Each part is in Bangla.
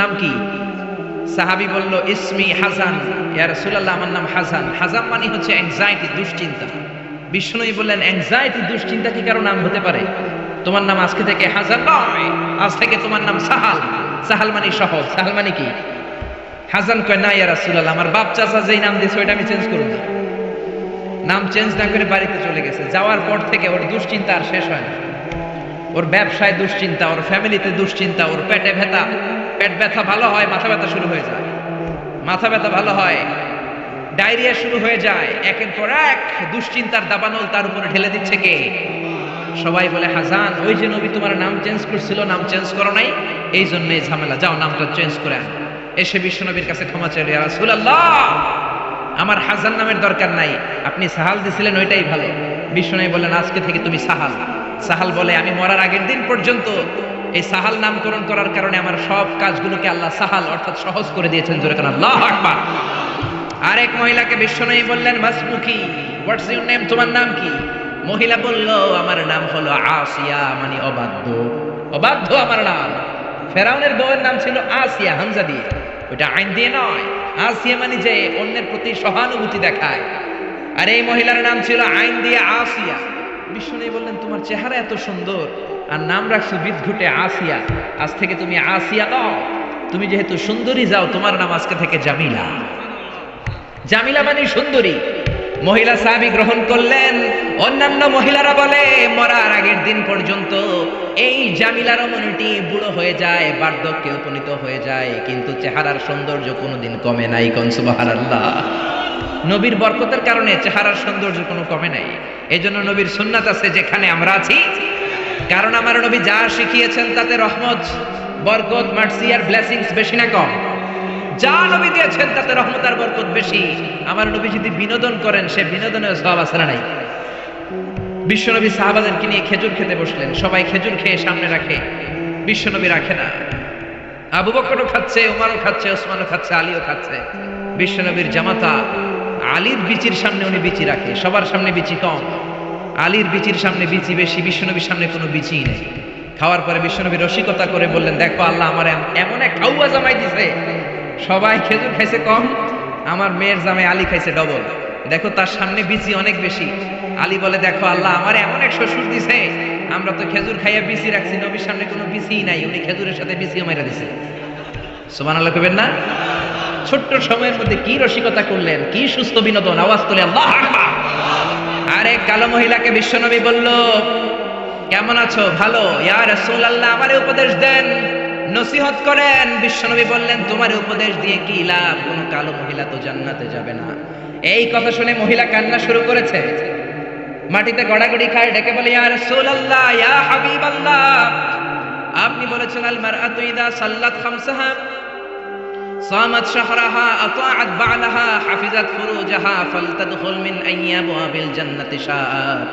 নাম কি? সাহাবী বলল ইসমি হাসান, ইয়া রাসূলুল্লাহ আমার নাম হাসান। হাসান মানে হচ্ছে অ্যাংজাইটি, দুশ্চিন্তা। বিষ্ণুই বললেন অ্যাংজাইটি দুশ্চিন্তা কি কারো নাম হতে পারে? তোমার নাম আজকে থেকে হাসান নয়, আজ থেকে তোমার নাম সাহাল। সাহাল মানে সহজ, সাহাল মানে কি? হাসান কয় না ইয়া রাসূলুল্লাহ, আমার বাপ চাচা যেই নাম দিয়েছে ওইটা আমি চেঞ্জ করব না। নাম চেঞ্জ না করে বাড়িতে চলে গেছে। যাওয়ার পর থেকে ওর দুশ্চিন্তা আর শেষ হয় না। ওর ব্যবসায় দুশ্চিন্তা, ওর ফ্যামিলিতে দুশ্চিন্তা, ওর পেটে ব্যথা, পেট ব্যথা ভালো হয়, মাথা ব্যথা শুরু হয়ে যায়, মাথা ব্যথা ভালো হয়, ডায়রিয়া শুরু হয়ে যায়। একের পর এক দুশ্চিন্তার দাবানল তার উপরে ঢেলে দিচ্ছে কে? সবাই বলে হাসান, ওই যে নবী তোমার নাম চেঞ্জ করছিল, নাম চেঞ্জ করো নাই, এই জন্যই ঝামেলা, যাও নামটা চেঞ্জ করে আন। এসে বিশ্বনবীর কাছে ক্ষমা চাইল, ইয়া রাসূলুল্লাহ আমার হাসান নামের দরকার নাই, আপনি সাহাল দিছিলেন ওইটাই ভালো। বিশ্বনবী বললেন আজকে থেকে তুমি সাহাল। সাহাল বলে আমি মরার আগের দিন পর্যন্ত এই সাহাল নামকরণ করার কারণে আমার সব কাজগুলোকে আল্লাহ সাহাল অর্থাৎ সহজ করে দিয়েছেন। জোরে কারণ আল্লাহু আকবার। আরেক মহিলাকে বিশ্বনবী বললেন মাসমুকি, হোয়াটস ইউর নেম, তোমার নাম কি? মহিলা বলল আমার নাম হলো আসিয়া, মানে অবাধ্য। অবাধ্য আমার নাম। ফেরাউনের বউয়ের নাম ছিল আসিয়া, হামজা দিয়ে, ওটা আইন দিয়ে নয়। আসিয়া মানে যে অন্যের প্রতি সহানুভূতি দেখায়, আর এই মহিলার নাম ছিল আইন দিয়ে আসিয়া। বিষ্ণু বললেন তোমার চেহারা এত সুন্দর আর নাম রাখছো বিদঘুটে আসিয়া, আজ থেকে তুমি আসিয়া নও, তুমি যেহেতু সুন্দরী যাও, তোমার নাম আজকে থেকে জামিলা। জামিলা মানে সুন্দরী। মহিলা সাহাবী গ্রহণ করলেন। অন্যান্য মহিলারা বলে মরার আগের দিন পর্যন্ত এই জামিলার মনটি বুড়ো হয়ে যায়, বার্ধক্যে উপনীত হয়ে যায়, কিন্তু চেহারার সৌন্দর্য কোনোদিন কমে নাই। কোন সুবহানাল্লাহ। নবীর বরকতের কারণে চেহারার সৌন্দর্য কোনো কমে নাই। এই জন্য নবীর সুন্নাত আছে যেখানে আমরা আছি, কারণ আমার নবী যা শিখিয়েছেন তাতে রহমত, বরকত, মার্সি আর ব্লেসিংস বেশি না কম? যা নবী দিয়েছেন তাতে রহমত আর বরকত বেশি। আমার নবী যদি বিনোদন করেন, সে বিনোদনের সওয়াব আছে না নাই? বিশ্বনবী সাহাবাদেরকে নিয়ে খেজুর খেতে বসলেন, সবাই খেজুর খেয়ে সামনে রাখে, বিশ্বনবী রাখে না। আবু বকরও খাচ্ছে, উমারও খাচ্ছে, ওসমানও খাচ্ছে, আলীও খাচ্ছে। বিশ্বনবীর জামাতা আলীর বিচির সামনে উনি বিচি রাখে, সবার সামনে বিচি কম, আলীর বিচির সামনে বিচি বেশি, বিশ্বনবীর সামনে কোনো বিচি নেই। খাওয়ার পরে বিশ্বনবী রসিকতা করে বললেন দেখো আল্লাহ আমার এমন এক খাওয়া জামাই দিছে, সবাই খেজুর খাইছে কম, আমার মেয়ের জামাই আলী খাইছে ডবল, দেখো তার সামনে বিচি অনেক বেশি। আলী বলে দেখো আল্লাহ আমার এমন এক শ্বশুর দিছে, আমরা তো খেজুর খাইয়া বিচি রাখছি, নবীর সামনে কোনো বিচিই নাই, উনি খেজুরের সাথে বিচিও মাইরা দিছে। সুবহানাল্লাহ কইবেন না? ছোট্ট সময়ের মধ্যে কি রসিকতা করলেন, কি সুস্থ বিনোদন। আওয়াজ তুলে আল্লাহু আকবার। আরেক কালো মহিলাকে বিশ্বনবী বলল কেমন আছো? ভালো। ইয়া রাসূলুল্লাহ আমারে উপদেশ দেন, নসিহত করেন। বিশ্বনবী বললেন তোমার উপদেশ দিয়ে কি লাভ, কোন কালো মহিলা তো জান্নাতে যাবে না। এই কথা শুনে মহিলা কান্না শুরু করেছে, মাটিতে গড়াগড়ি খায়, ডেকে বলে ইয়া রাসূলুল্লাহ ইয়া হাবিবাল্লাহ, আপনি বলেছেন আল মারআতু ইযা সাল্লাত খামসাহা সামাত শাহরাহা আতাআত বা'লাহা হাফিজাত ফুরুজাহা ফালতাদখুল মিন আইয়াবিল জান্নাতি শাআত।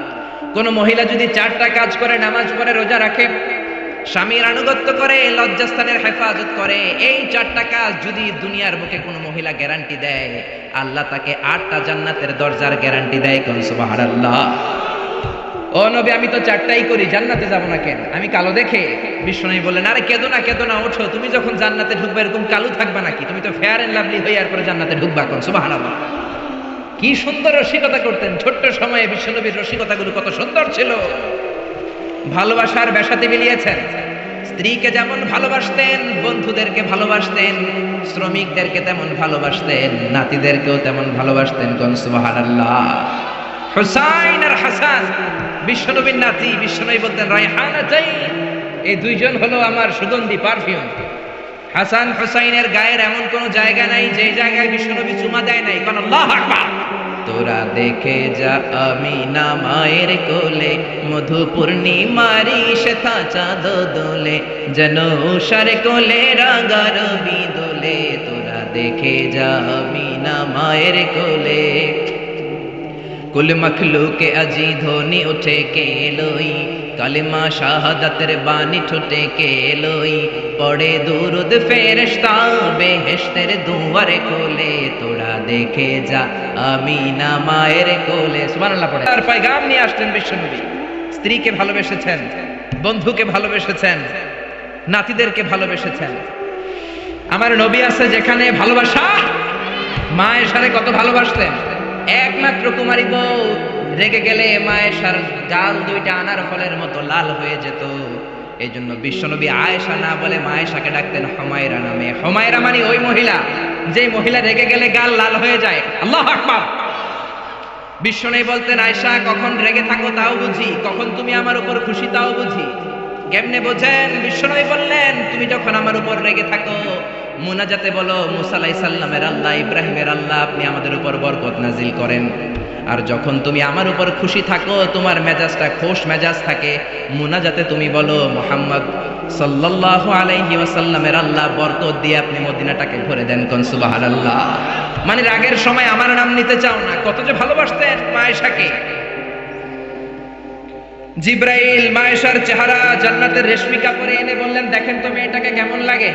কোন মহিলা যদি চারটা কাজ করে, নামাজ পড়ে, রোজা রাখে, স্বামীর আনুগত্য করে, লজ্জাস্থানের হেফাজত করে, এই চারটা কাজ যদি দুনিয়ার বুকে কোনো মহিলা গ্যারান্টি দেয়, আল্লাহ তাকে 8টা জান্নাতের দরজার গ্যারান্টি দেয়। কোন সুবহানাল্লাহ। ও নবী আমি তো চারটাই করি, জান্নাতে যাব না কেন? আমি কালো দেখে? বিশ্বনবী বললেন আরে কেঁদো না, কেঁদো না, ওঠো, তুমি যখন জান্নাতে ঢুকবে এরকম কালো থাকবা নাকি? তুমি তো ফেয়ার এন্ড লাভলি হয়ে আর পরে জান্নাতে ঢুকবা। কোন সুবহানাল্লাহ। কি সুন্দর রসিকতা করতেন ছোট্ট সময়ে। বিশ্বনবীর রসিকতাগুলো কত সুন্দর ছিল। ভালোবাসার বেশাতে মিলিয়েছেন। স্ত্রীকে যেমন ভালোবাসতেন, বন্ধুদেরকে ভালোবাসতেন, শ্রমিকদেরকে তেমন ভালোবাসতেন, নাতিদেরকেও তেমন ভালোবাসতেন। কোন সুবহানাল্লাহ। হুসাইন আর হাসান বিশ্বনবীর নাতি। বিশ্বনবী বলতেন রায়হানাতাইন, এই দুইজন হলো আমার সুগন্ধি পারফিউম। হাসান হুসাইনের গায়ের এমন কোন জায়গা নাই যে জায়গায় বিশ্বনবী চুমা দেয় নাই। কোন আল্লাহু আকবার। তোরা দেখে যা আমিনা মায়ের কোলে, মধু পূর্ণিমারি শ্বেতা চাঁদ দোলে, যেন উষার কোলে রাঙা রবি দোলে। তোরা দেখে যা আমিনা মায়ের কোলে, কুল মখলুকে আজি ধ্বনি উঠে কে লই, কালিমা শাহাদাতের বাণী ঠোঁটে কে লই, পড়ে দুরুদ ফেরেশতা বেহেশতের দুয়ারে কোলে। তোরা দেখে যা আমিনা মায়ের কোলে। সুবহানাল্লাহ পড়ে তার পয়গাম নিয়ে আসতেন বিশ্বনবী। স্ত্রীকে ভালোবেসেছেন, বন্ধুকে ভালোবেসেছেন, নাতিদেরকে ভালোবেসেছেন। আমার নবী আছে যেখানে ভালোবাসা, মা আয়েশারে কত ভালোবাসতেন। একমাত্র কুমারী বউ রেগে গেলে মা আয়েশার গাল দুইটা আনার ফলের মতো লাল হয়ে যেত। এই জন্য বিশ্বনবী আয়েশা না বলে মা আয়েশাকে ডাকতেন হুমায়রা নামে। হুমায়রা মানে ওই মহিলা যে মহিলা রেগে গেলে গাল লাল হয়ে যায়। আল্লাহু আকবার। বিশ্বনবী বলতেন আয়েশা কখন রেগে থাকো তাও বুঝি, কখন তুমি আমার উপর খুশি তাও বুঝি। কেমনে বোঝেন? বিশ্বনবী বললেন তুমি যখন আমার উপর রেগে থাকো মুনাজাতে বলো মুসা আলাইহিস সালামের আল্লাহ, ইব্রাহিমের আল্লাহ আপনি আমাদের উপর বরকত নাজিল করেন। আর যখন তুমি আমার উপর খুশি থাকো, তোমার মেজাজটা খোশ মেজাজ থাকে, মুনাজাতে তুমি বলো মুহাম্মদ সাল্লাল্লাহু আলাইহি ওয়াসাল্লামের আল্লাহ বরকত দিয়ে আপনি মদিনাটাকে ভরে দেন। কোন সুবহানাল্লাহ। মানে রাগের সময় আমার নাম নিতে চাও না। কত যে ভালোবাসতেন মা আয়েশাকে। জিব্রাইল মা আয়েশার চেহারা জান্নাতের রেশমি কাপড়ে এনে বললেন দেখেন তো মেয়েটাকে কেমন লাগে।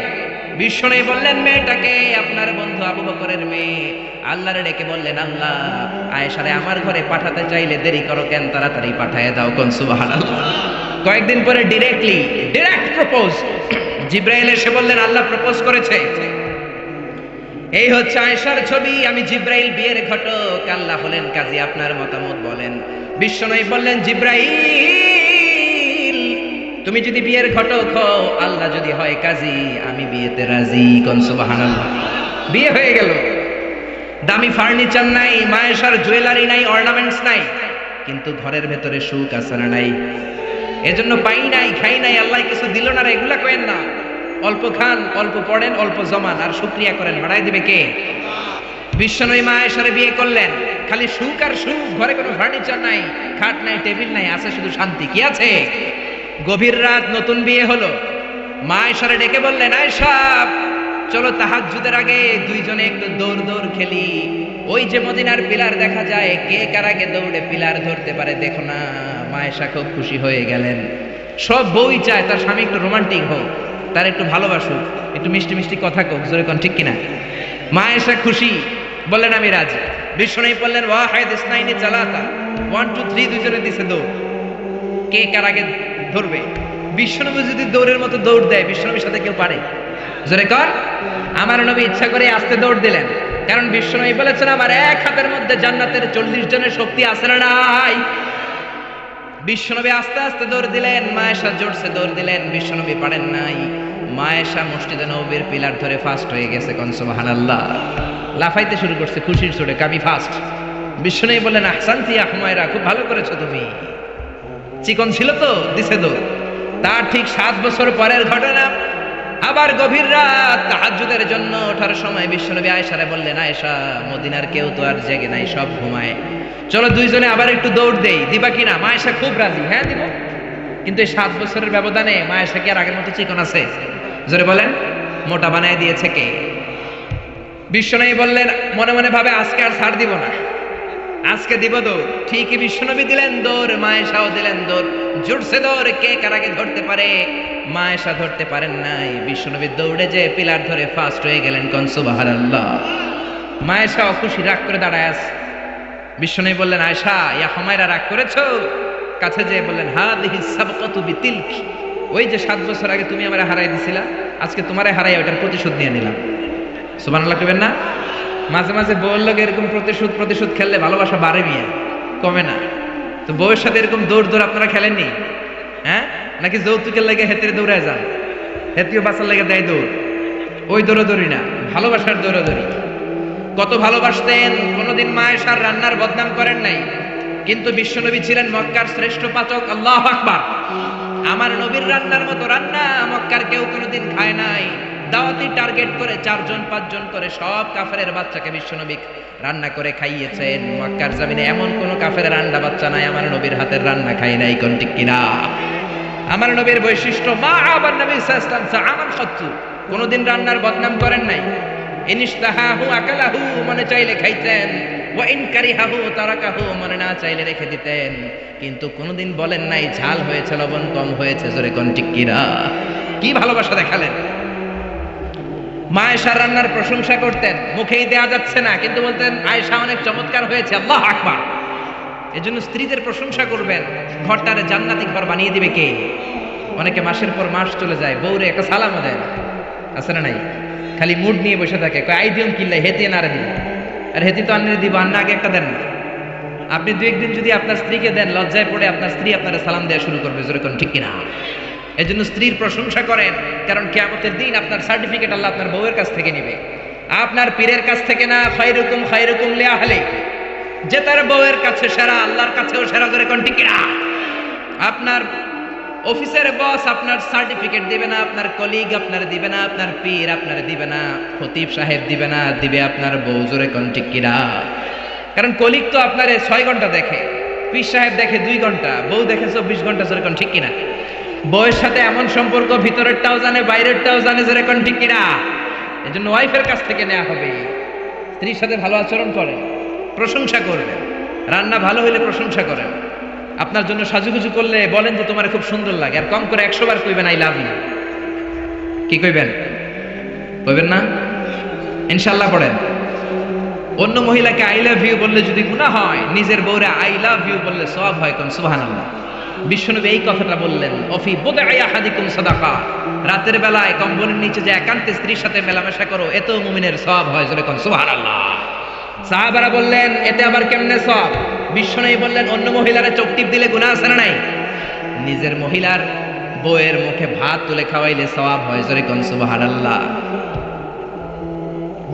বিশ্বনবী বললেন মেয়েটাকে আপনার বন্ধু আবু বকরের মেয়ে। আল্লাহরে ডেকে বললেন আল্লাহ আয়েশারে আমার ঘরে পাঠাতে চাইলে দেরি করো কেন, তাড়াতাড়ি পাঠিয়ে দাও। কোন সুবহানাল্লাহ। কয়েকদিন পরে ডিরেক্ট প্রপোজ। জিব্রাইল এসে বললেন আল্লাহ প্রপোজ করেছে। এই হচ্ছে আয়েশার ছবি। আমি জিব্রাইল বিয়ের ঘটক, আল্লাহ হলেন কাজী, আপনার মতামত বলেন। বিশ্বনবী বললেন জিব্রাইল তুমি যদি বিয়ের ঘটক হও, আল্লাহ যদি হয় কাজী, আমি বিয়েতে রাজি। কোন সুবহানাল্লাহ। বিয়ে হয়ে গেল। দামি ফার্নিচার নাই, মা আয়েশার জুয়েলারি নাই, অর্নামেন্টস নাই, কিন্তু ঘরের ভেতরে সুখ আছে না নাই? এজন্য পাই নাই খাই নাই আল্লাহ কিছু দিল না, এগুলা করেন না। অল্প খান, অল্প পড়েন, অল্প জমান, আর শুকরিয়া করেন, বাড়াই দিবে কে? বিশ্বনবী মা আয়েশারে বিয়ে করলেন। খালি সুখ আর সুখ, ঘরে কোনো ফার্নিচার নাই, খাট নাই, টেবিল নাই, আছে শুধু শান্তি। কি আছে? গভীর রাত, নতুন বিয়ে হলো। মা আয়েশারে ডেকে বললেন আয়েশা চলো তাহাজ্জুদের আগে দুইজনে একটু দৌড় খেলি। ওই যে মদিনার পিলার দেখা যায়, কে কার আগে দৌড়ে পিলার ধরতে পারে দেখো না। মা আয়েশা খুব খুশি হয়ে গেলেন। সব বউই চায় তার স্বামী একটু রোমান্টিক হোক, তার একটু ভালোবাসুক, একটু মিষ্টি মিষ্টি কথা কোক, জোরে কোন ঠিক কিনা? মা আয়েশা খুশি, বললেন আমি রাজি। বিশ্বনবী বললেন ওয়াহিদ ইসনাইনি চালাতা, 1 2 3 দুইজনে দিছে দৌড়, কে কার আগে ধরবে। বিশ্বনবী যদি দৌড়ের মতো দৌড় দেয়, বিশ্বনবীর সাথে কেউ পারে? জোরে কর। আমার নবী ইচ্ছা করে আস্তে দৌড় দিলেন, কারণ বিশ্বনবী বলেছেন আমার এক হাতের মধ্যে জান্নাতের 40 জনের শক্তি আছে না নাই? বিশ্বনবী আস্তে আস্তে দৌড় দিলেন, মা আয়েশা জোরসে দৌড় দিলেন, বিশ্বনবী পারেন নাই। মা আয়েশা মসজিদে নববীর পিলার ধরে ফাস্ট হয়ে গেছে। কোন সুবহানাল্লাহ। লাফাইতে শুরু করছে খুশির চোটে, আমি ফাস্ট। বিশ্বনবী বললেন আহসানতি ইয়া হুমায়রা, খুব ভালো করেছো তুমি। চিকন ছিল তো, দিছে দৌড়। তার ঠিক 7 বছর পরের ঘটনা। আবার গভীর রাত, তাহাজ্জুদের জন্য ওঠার সময় বিশ্বনবী আয়েশারে বললেন আয়েশা মদিনার কেউ তো আর জেগে নাই, সব ঘুমায়, চলো দুইজনে আবার একটু দৌড় দেই, দিবা কিনা? মা আয়েশা খুব রাজি, হ্যাঁ দিব। কিন্তু এই 7 বছরের ব্যবধানে মা আয়েশা কি আর আগের মতো চিকন আছে? জোরে বলেন। মোটা বানায় দিয়েছে কে? বিশ্বনবী বললেন মনে মনে ভাবে আজকে আর ছাড় দিব না, আজকে দিব দৌড়। ঠিকই বিশ্বনবী দিলেন দৌড়, মা আয়েশাও দিলেন দৌড়। জোরসে দৌড়, কে কার আগে ধরতে পারে? মা আয়েশা ধরতে পারেন নাই। বিশ্বনবী দৌড়ে যে পিলার ধরে ফাস্ট হয়ে গেলেন। কোন সুবহানাল্লাহ। মা আয়েশা অখুশি, রাগ করে দাঁড়ায় আছে। বিশ্বনবী বললেন আয়েশা ইয়া হুমায়রা রাগ করেছো? কাছে যেয়ে বললেন হাদিহি সাবকাতু বিতিলক, ওই যে 7 বছর আগে তুমি আমারে হারাই দিছিলা, আজকে তোমারে হারাই ওটার প্রতিশোধ নিয়ে নিলাম। সুবহানাল্লাহ কইবেন না? মাঝে মাঝে বউয়ের লোক এরকম প্রতিশোধ খেললে ভালোবাসা বাড়ে মিয়া, কমে না। তো বউয়ের সাথে এরকম দৌড় আপনারা খেলেননি? হ্যাঁ, নাকি যৌতুকের লেগে হেতের দৌড়ায় যান? হেতিও বাঁচার লেগে দেয় দৌড়। ওই দৌড়াদৌড়ি না, ভালোবাসার দৌড়াদৌড়ি। কত ভালোবাসতেন। কোনোদিন মা আয়েশার রান্নার বদনাম করেন নাই, কিন্তু বিশ্বনবী ছিলেন মক্কার শ্রেষ্ঠ পাচক। আল্লাহু আকবার। আমার নবীর রান্নার মতো রান্না মক্কার কেউ কোনোদিন খায় নাই। দাওয়াতি টার্গেট করে 4 জন 5 জন করে সব কাফেরের বাচ্চাকে বিশ্বনবী রান্না করে খাইয়েছেন। মক্কার জমিনে এমন কোন কাফেরের রান্না বাচ্চা নাই আমার নবীর হাতের রান্না খাই নাই। কোন ঠিক কিনা? আমার নবীর বৈশিষ্ট্য মা আবার নবী সাল্লাল্লাহু আলাইহি ওয়াসাল্লাম খাচ্ছু, কোনোদিন রান্নার বদনাম করেন নাই। ইনিশতাহাহু আকালাহু, মনে চাইলে খাইতেন। ওয়া ইন কারিহাহু তারাকাহু, মনে না চাইলে রেখে দিতেন। কিন্তু কোনোদিন বলেন নাই ঝাল হয়েছে, লবণ কম হয়েছে। জোরে কোন ঠিক কিনা? কি ভালোবাসা দেখালেন। মা আয়েশার রান্নার প্রশংসা করতেন, মুখেই দেয়া যাচ্ছে না, কিন্তু বলতেন আয়েশা অনেক চমৎকার হয়েছে। আল্লাহু আকবার। এজন্য স্ত্রীদের প্রশংসা করবেন, ঘরটারে জান্নাতি ঘর বানিয়ে দিবে কে? অনেকে মাসের পর মাস চলে যায়, বউরে একটা সালামও দেয় না, আছে না নাই? খালি মুড নিয়ে বসে থাকে, কয় আই দিম কিল্লাই হেতে না রে দিব, আর হেতি তো আন্নে দিব, আন্না আগে একটা দেন না। আপনি দু একদিন যদি আপনার স্ত্রীকে দেন, লজ্জায় পড়ে আপনার স্ত্রী আপনার সালাম দেওয়া শুরু করবে, যেরকম ঠিক কিনা? এই জন্য স্ত্রীর প্রশংসা করেন, কারণ কিয়ামতের দিন আপনার সার্টিফিকেট আল্লাহ আপনার বউয়ের কাছ থেকে নেবে, আপনার পীরের কাছ থেকে না। খায়রুকুম লিআহলি, যে তার বউয়ের কাছে সেরা, আল্লাহর কাছেও সেরা, যেরকম ঠিক কিনা? আপনার অফিসের বস আপনার সার্টিফিকেট দিবে না, আপনার কলিগ আপনার দিবে না, আপনার পীর আপনার দিবে না, খতিব সাহেব দিবে না, দিবে আপনার বউ, যেরকম ঠিক কিনা? কারণ কলিগ তো আপনার 6 ঘন্টা দেখে, পীর সাহেব দেখে 2 ঘন্টা, বউ দেখে 24 ঘন্টা, যেরকম ঠিক কিনা? বউয়ের সাথে এমন সম্পর্ক, ভিতরেরটাও জানে বাইরেরটাও জানে, যেরকম ঠিক কিনা? এই জন্য ওয়াইফের কাছ থেকে নেওয়া হবে। স্ত্রীর সাথে ভালো আচরণ করেন, প্রশংসা করবেন, রান্না ভালো হইলে প্রশংসা করেন, আপনার জন্য সাজুগুজু করলে বলেন যে তোমার খুব সুন্দর লাগে, আর কম করে 100 বার কইবেন আই লাভ ইউ। কি কইবেন? কইবেন না? ইনশাআল্লাহ পড়েন। অন্য মহিলাকে আই লাভ ইউ বললে যদি গুনাহ হয়, নিজের বউরে আই লাভ ইউ বললে সওয়াব হয়, কোন সুবহানাল্লাহ। বিশ্বনবী এই কথাটা বললেন, অফি বুদআই আহাদিকুম সাদাকা, রাতের বেলায় কম্বলের নিচে যে একান্তে স্ত্রীর সাথে মেলামেশা করো, এতেও মুমিনের সওয়াব হয়, জোরে কোন সুবহানাল্লাহ। সাহাবারা বললেন, এতে আবার কেমনে সওয়াব? বিশ্বনবী বললেন, অন্য মহিলারা চোখ টিপ দিলে গুনাহ আছে না নাই? নিজের মহিলার বউয়ের মুখে ভাত তুলে খাওয়াইলে সওয়াব হয়, জোরে কোন সুবহানাল্লাহ।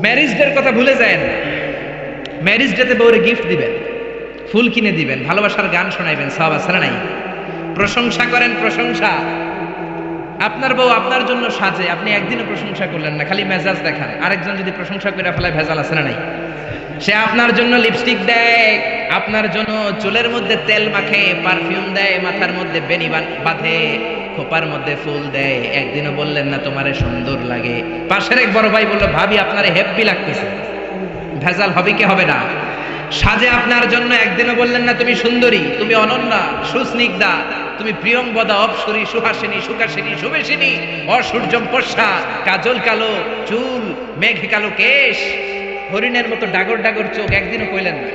ম্যারেজ ডের কথা ভুলে যায় না, ম্যারেজ ডেতে বউরে গিফট দিবেন, ফুল কিনে দিবেন, ভালোবাসার গান শোনাইবেন, সওয়াব আছে না নাই? প্রশংসা করেন, প্রশংসা। আপনার বউ আপনার জন্য সাজে, আপনি একদিনও প্রশংসা করলেন না, খালি মেজাজ দেখান, আরেকজন যদি প্রশংসা করে ফেলায়, ভেজাল আছে না নাই? সে আপনার জন্য লিপস্টিক দেয়, আপনার জন্য চুলের মধ্যে তেল মাখে, পারফিউম দেয়, মাথার মধ্যে বেনি বাঁধে, খোপার মধ্যে ফুল দেয়, একদিনও বললেন না তোমারে সুন্দর লাগে। পাশের এক বড় ভাই বলল, ভাবি আপনারে হেব্বি লাগতেছে, ভেজাল হবে কি হবে না? সাজে আপনার জন্য, একদিনও বললেন না তুমি সুন্দরী, তুমি অনন্যা, সুস্নিগ্ধা, তুমি প্রিয়ংবদা, অপসরী, সুহাসিনী, সুকাসিনী, সুবেশিনী, অসূর্যম পশ্চা, কাজল কালো চুল, মেঘ কালো কেশ, হরিণের মতো ডাগর ডাগর চোখ, একদিনও কইলেন না।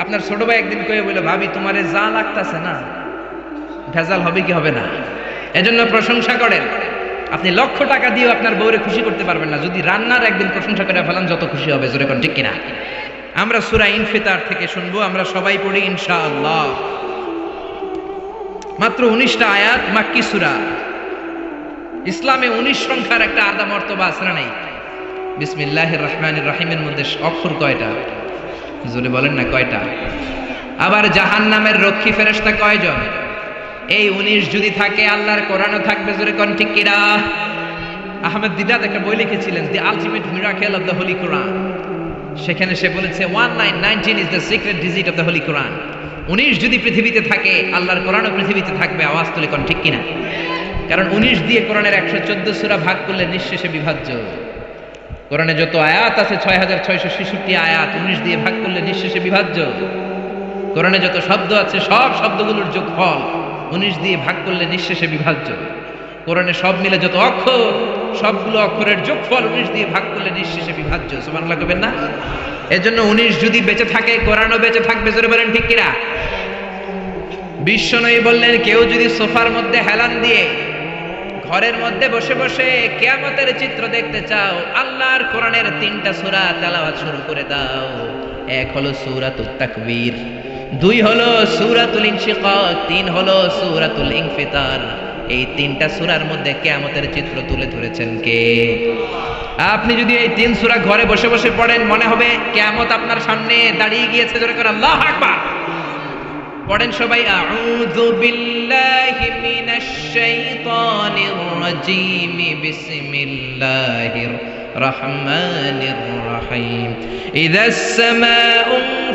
আপনার ছোট ভাই একদিন কয়ে বলল, ভাবি তোমারে যা লাগতাছে না, ভেজাল হবে কি হবে না? এজন্য প্রশংসা করেন। আপনি লক্ষ টাকা দিয়েও আপনার বউরে খুশি করতে পারবেন না, যদি রান্নার একদিন প্রশংসা করে ফেলান, যত খুশি হবে, জোরে কোন ঠিক কিনা? আমরা সূরা ইনফিতার থেকে শুনবো, আমরা সবাই পড়ি ইনশাআল্লাহ। মাত্র 19টা আয়াত, মাক্কি সূরা। ইসলামে 19 সংখ্যার একটা আদা মর্তবা আছে না নাই? বিসমিল্লাহির রহমানির রহিমের মধ্যে অক্ষর কয়টা? জোরে বলেন না কয়টা? আবার জাহান্নামের রক্ষী ফেরেশতা কয়জন? এই 19 যদি থাকে, আল্লাহর কোরআনও থাকবে, জোরে কোন ঠিক কিনা? আহমেদ দিদাত একটা বই লিখেছিলেন, the ultimate miracle of the holy Quran. সেখানে সে বলেছে 1919 is the secret digit of the holy Quran. 19 যদি পৃথিবীতে থাকে, আল্লাহর কোরআনও পৃথিবীতে থাকবে। আওয়াজ তুলে কোন ঠিক কিনা? কারণ 19 দিয়ে কোরআনের 114 সূরা ভাগ করলে নিঃশেষে বিভাজ্য। কোরআনে যত আয়াত আছে 6666 আয়াত, 19 দিয়ে ভাগ করলে নিঃশেষে বিভাজ্য। কোরআনে যত শব্দ আছে, সব শব্দগুলোর যোগফল 19 দিয়ে ভাগ করলে নিঃশেষে বিভাজ্য। কোরআনে সব মিলে যত অক্ষর, সবগুলো অক্ষরের যোগফল 19 দিয়ে ভাগ করলে নিঃশেষে বিভাজ্য। সুবহানাল্লাহ কইবেন না? এজন্য 19 যদি বেঁচে থাকে, কোরআনও বেঁচে থাকবে, জোরে বলেন ঠিক কিনা? বিশ্বনবী বললেন, কেউ যদি সোফার মধ্যে হেলান দিয়ে ঘরের মধ্যে বসে বসে কিয়ামতের চিত্র দেখতে চাও, আল্লাহর কোরআনের 3টা সূরা তেলাওয়াত শুরু করে দাও। এক হলো সূরাতুত তাকবীর, 2 হলো সূরাতুল ইনশিকাক, 3 হলো সূরাতুল ইনফিতার। এই 3টা সূরার মধ্যে কিয়ামতের চিত্র তুলে ধরেছেন কে? আপনি যদি এই 3 সূরা ঘরে বসে বসে পড়েন, মনে হবে কিয়ামত আপনার সামনে দাঁড়িয়ে গিয়েছে। জোরে করে আল্লাহু আকবার পড়েন সবাই। আউযু বিল্লাহি মিনাশ শাইতানির রাজীম, বিসমিল্লাহির রহমানির রহিম। ইযাস সামাউ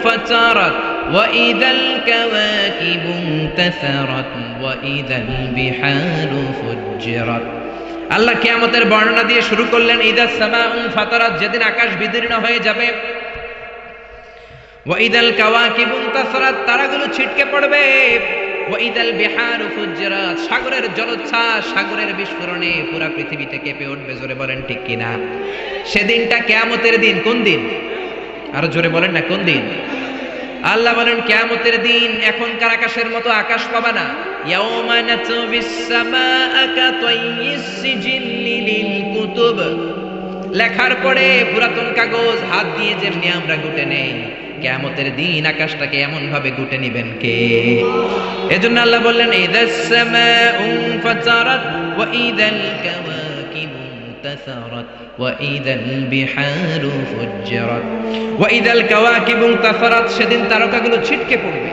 ফাতারাত ওয়া ইযাল কাওয়াকিবু ইনতাসারাত ওয়া ইযাল বিহারু ফুজ্জিরাত। আল্লাহ কিয়ামতের বর্ণনা দিয়ে শুরু করলেন, ইযাস সামাউ ফাতারাত, যেদিন আকাশ বিদীর্ণ হয়ে যাবে, ওয়া ইযাল কাওয়াকিবু ইনতাসারাত, তারাগুলো ছিটকে পড়বে, ওয়া ইযাল বিহারু ফুজ্জিরাত, সাগরের জলোচ্ছ্বাস, সাগরের বিস্ফোরণে পুরো পৃথিবীটা কেঁপে উঠবে। জোরে বলেন ঠিক কিনা? সেদিনটা কিয়ামতের দিন। কোন দিন? আরো জোরে বলেন না, কোন দিন? আল্লাহ বলেন কিয়ামতের দিন এখনকার আকাশের মতো আকাশ পাবা না। ইয়াউমা নাতবিস সামাআ কাতাইয়িস সিজিল্লি লিল কুতুব, লেখার পরে পুরাতন কাগজ হাত দিয়ে যেমনি আমরা গুটে নেই, কিয়ামতের দিন আকাশটাকে এমন ভাবে গুটে নিবেন কে? এজন্য আল্লাহ বললেন ইদাস সামাউ ফাতারাত ওয়া ইদাল কাওয়াকিবু তাসারাত ওয়া ইদাল বিহারু ফুজ্জিরাত ওয়া ইদাল কাওয়াকিবু তাসারাত। সেদিন তারকাগুলো ছিটকে পড়বে,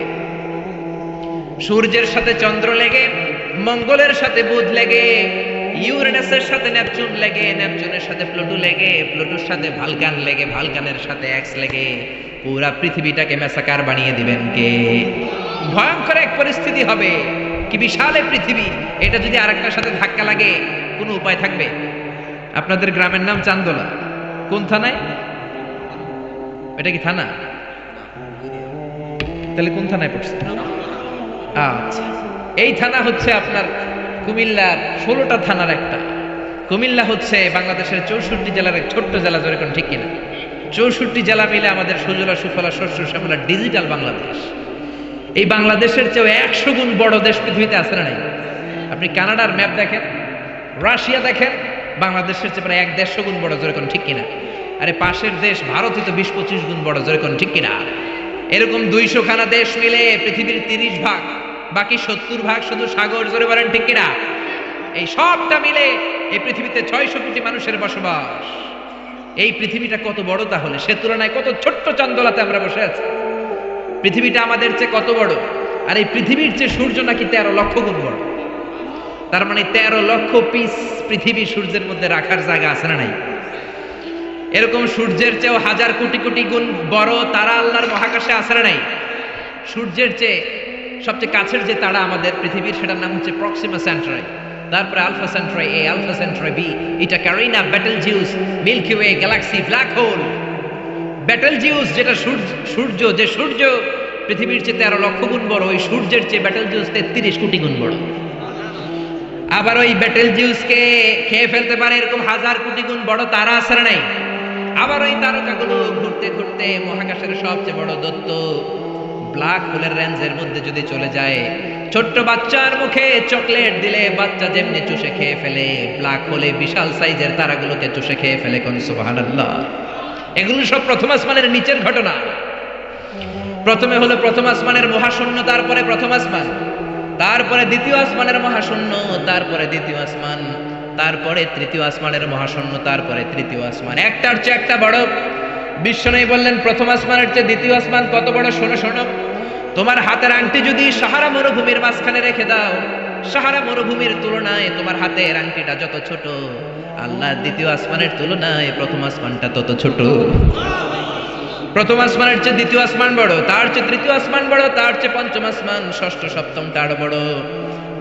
সূর্যের সাথে চন্দ্র লেগে, মঙ্গলের সাথে বুধ লেগে, ইউরেনাসের সাথে নেপচুন লেগে, নেপচুনের সাথে প্লুটো লেগে, প্লুটোর সাথে ভালকান লেগে, ভালকানের সাথে এক্স লেগে পুরা পৃথিবীটাকে মেসাকার বানিয়ে দিবেন কে? ভয়ঙ্কর এক পরিস্থিতি হবে। কি বিশাল এই পৃথিবী, এটা যদি আরেকটার সাথে ধাক্কা লাগে কোনো উপায় থাকবে? আপনাদের গ্রামের নাম চান্দোলা, কোন থানায়? এটা কি থানা? তাহলে কোন থানায় পড়ছে? আচ্ছা, এই থানা হচ্ছে আপনার কুমিল্লার 16টা থানার একটা। কুমিল্লা হচ্ছে বাংলাদেশের 64 জেলার এক ছোট্ট জেলা, জোরে কোন ঠিক কিনা? 64 জেলা মিলে আমাদের সুজলা সুফলা শস্য শ্যামলা ডিজিটাল বাংলাদেশ। এই বাংলাদেশের চেয়ে 100 গুণ বড় দেশ পৃথিবীতে আছে না নাই? আপনি কানাডার ম্যাপ দেখেন, রাশিয়া দেখেন, বাংলাদেশের চেয়ে প্রায় 150 গুণ বড়, জোরে কোন ঠিক কিনা? আরে পাশের দেশ ভারতই তো 20-25 গুণ বড়, জোরে কোন ঠিক কিনা? এরকম 200 খানা দেশ মিলে পৃথিবীর 30 ভাগ, বাকি 70 ভাগ শুধু সাগর, জোরে বলেন ঠিক কিনা? এই সবটা মিলে এই পৃথিবীতে 600 কোটি মানুষের বসবাস। এই পৃথিবীটা কত বড় তাহলে? সে তুলনায় কত ছোট্ট চান্দোলাতে আমরা বসে আছি। পৃথিবীটা আমাদের চেয়ে কত বড়, আর এই পৃথিবীর চেয়ে সূর্য নাকি 13 লক্ষ গুণ বড়। তার মানে 13 লক্ষ পিস পৃথিবী সূর্যের মধ্যে রাখার জায়গা আছে না নাই? এরকম সূর্যের চেয়েও হাজার কোটি কোটি গুণ বড় তারা আল্লাহর মহাকাশে আছে না নাই? সূর্যের চেয়ে সবচেয়ে কাছের যে তারা আমাদের পৃথিবীর, সেটার নাম হচ্ছে প্রক্সিমা সেন্টারি, তারপরে Alpha Centauri A, Alpha Centauri B, এটা Carina, Betelgeuse, Milky Way, galaxy, black hole. Betelgeuse যেটা সূর্য, যে সূর্য পৃথিবীর চেয়ে 13 লক্ষ গুণ বড়, ওই সূর্যের চেয়ে বেটেলজিউস 33 কোটি গুণ বড়। আবার ওই বেটেলজিউসকে খেয়ে ফেলতে পারে এরকম হাজার কোটি গুণ বড় তারা আছে না নাই? আবার ওই তারকাগুলো ঘুরতে ঘুরতে মহাকাশের সবচেয়ে বড় দৈত্য ব্ল্যাক হোলের রেঞ্জের মধ্যে যদি চলে যায়, ছোট্ট বাচ্চার মুখে চকলেট দিলে বাচ্চা যেমনি চুষে খেয়ে ফেলে, ব্ল্যাক হোলে বিশাল সাইজের তারাগুলোকে চুষে খেয়ে ফেলে। কোন সুবহানাল্লাহ! এগুলো সব প্রথম আসমানের নিচের ঘটনা। প্রথমে হলো প্রথম আসমানের মহাশূন্য, তারপরে প্রথম আসমান, তারপরে দ্বিতীয় আসমানের মহাশূন্য, তারপরে দ্বিতীয় আসমান, তারপরে তৃতীয় আসমানের মহাশূন্য, তারপরে তৃতীয় আসমান। একটার চেয়ে একটা বড়। বিশ্বনবী বললেন প্রথম আসমানের চেয়ে দ্বিতীয় আসমান কত বড়? শোনো শোনো, তোমার হাতের আংটি যদি সাহারা মরুভূমির মাঝখানে রেখে দাও, সাহারা মরুভূমির তুলনায় তোমার হাতের আংটিটা যত ছোট, আল্লাহ দ্বিতীয় আসমানের তুলনায় প্রথম আসমানটা তত ছোট। প্রথম আসমানের চেয়ে দ্বিতীয় আসমান বড়, তার চেয়ে তৃতীয় আসমান বড়, তার চেয়ে পঞ্চম আসমান, ষষ্ঠ সপ্তমটা আরো বড়,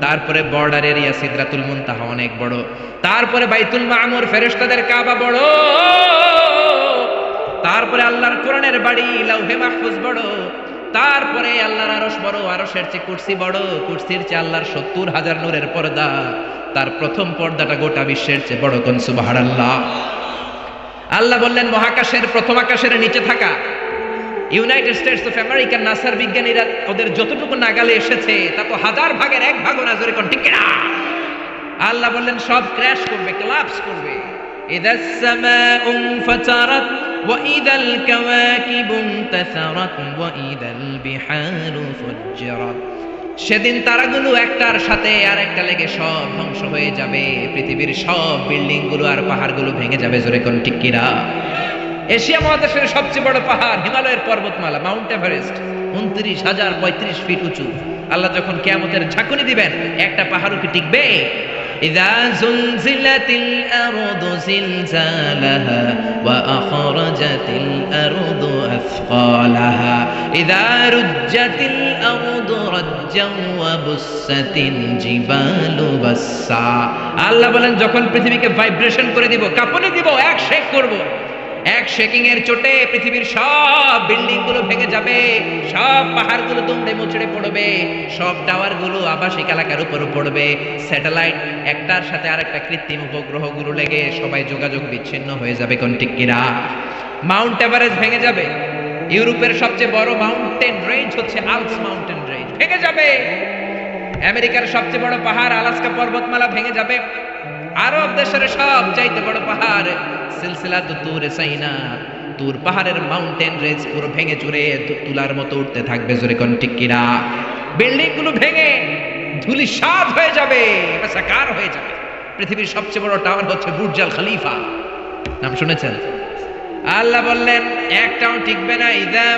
তারপরে বর্ডার এরিয়া সিদরাতুল মুনতাহা অনেক বড়, তারপরে বাইতুল মামুর ফেরেশতাদের কাবা বড়, তারপরে আল্লাহর কোরআনের বাড়ি লাউহে মাহফুজ বড়, তারপরে আল্লাহর আরশ বড়, আরশের চেয়ে কুরসি বড়, কুরসির চেয়ে আল্লাহর 70,000 নূরের পর্দা, তার প্রথম পর্দাটা গোটা বিশ্বের চেয়ে বড়। কোন সুবহানাল্লাহ! আল্লাহ বললেন মহাকাশের প্রথম আকাশের নিচে থাকা ইউনাইটেড স্টেটস অফ আমেরিকার নাসার বিজ্ঞানীরা ওদের যতটুকু নাগালে এসেছে তা তো 1000 ভাগের 1 ভাগও না, জোরে কোন ঠিক কিনা? আল্লাহ বললেন সব ক্র্যাশ করবে, কোলাপস করবে। ইদাস সামাউ ফাতারাত ওয়া ইদাল কাওয়াকিবু তাসারাত ওয়া ইদাল বিহারু ফুজ্জিরাত। সেদিন তারাগুলো একটার সাথে আরেকটা লেগে সব ধ্বংস হয়ে যাবে, পৃথিবীর সব বিল্ডিং গুলো আর পাহাড়গুলো ভেঙে যাবে, জোরে কোন ঠিক কিনা? এশিয়া মহাদেশের সবচেয়ে বড় পাহাড় হিমালয়ের পর্বতমালা মাউন্ট এভারেস্ট 29,035 ফিট উঁচু। আল্লাহ যখন কিয়ামতের ঝাঁকুনি দিবেন, একটা পাহাড়ও কি টিকবে? ইযা যুলজিলাতিল আরদু জিলজালাহা ওয়া আখরাজাতিল আরদু আথকালাহা ইযা রুজ্জাতিল আরদু রাজ্জান ওয়া বুসাতিল জিবালু বাসসা। আল্লাহ বলেন যখন পৃথিবীকে ভাইব্রেশন করে দিব, কাঁপুনি দিব, এক শেক করব, এক শেকিং এর চোটে পৃথিবীর সব বিল্ডিং গুলো ভেঙে যাবে, সব পাহাড়গুলো দুমড়ে মুচড়ে পড়বে, সব টাওয়ার গুলো আবাসিক এলাকার উপর পড়বে, স্যাটেলাইট একটার সাথে আরেকটা কৃত্রিম উপগ্রহগুলো লেগে সবাই যোগাযোগ বিচ্ছিন্ন হয়ে যাবে। কোন ঠিক কিনা? মাউন্ট এভারেস্ট ভেঙে যাবে। ইউরোপের সবচেয়ে বড় মাউন্টেন রেঞ্জ হচ্ছে আল্পস মাউন্টেন রেঞ্জ, ভেঙে যাবে। আমেরিকার সবচেয়ে বড় পাহাড় আলাস্কা পর্বতমালা ভেঙে যাবে। আরব দেশের সব চাইতে বড় পাহাড় সিলসিলাত তুরে সাইনা, তুর পাহাড়ের মাউন্টেন রেঞ্জ পুরো ভেঙে চুরে তুলার মতো উঠতে থাকবে, জোরে কোন ঠিক কিনা? বিল্ডিং গুলো ভেঙে ধূলিসাৎ হয়ে যাবে, সাকার হয়ে যাবে। পৃথিবীর সবচেয়ে বড় টাওয়ার হচ্ছে বুর্জ আল খলিফা, নাম শুনেছেন? আল্লাহ বললেন একটাও টিকবে না। ইযা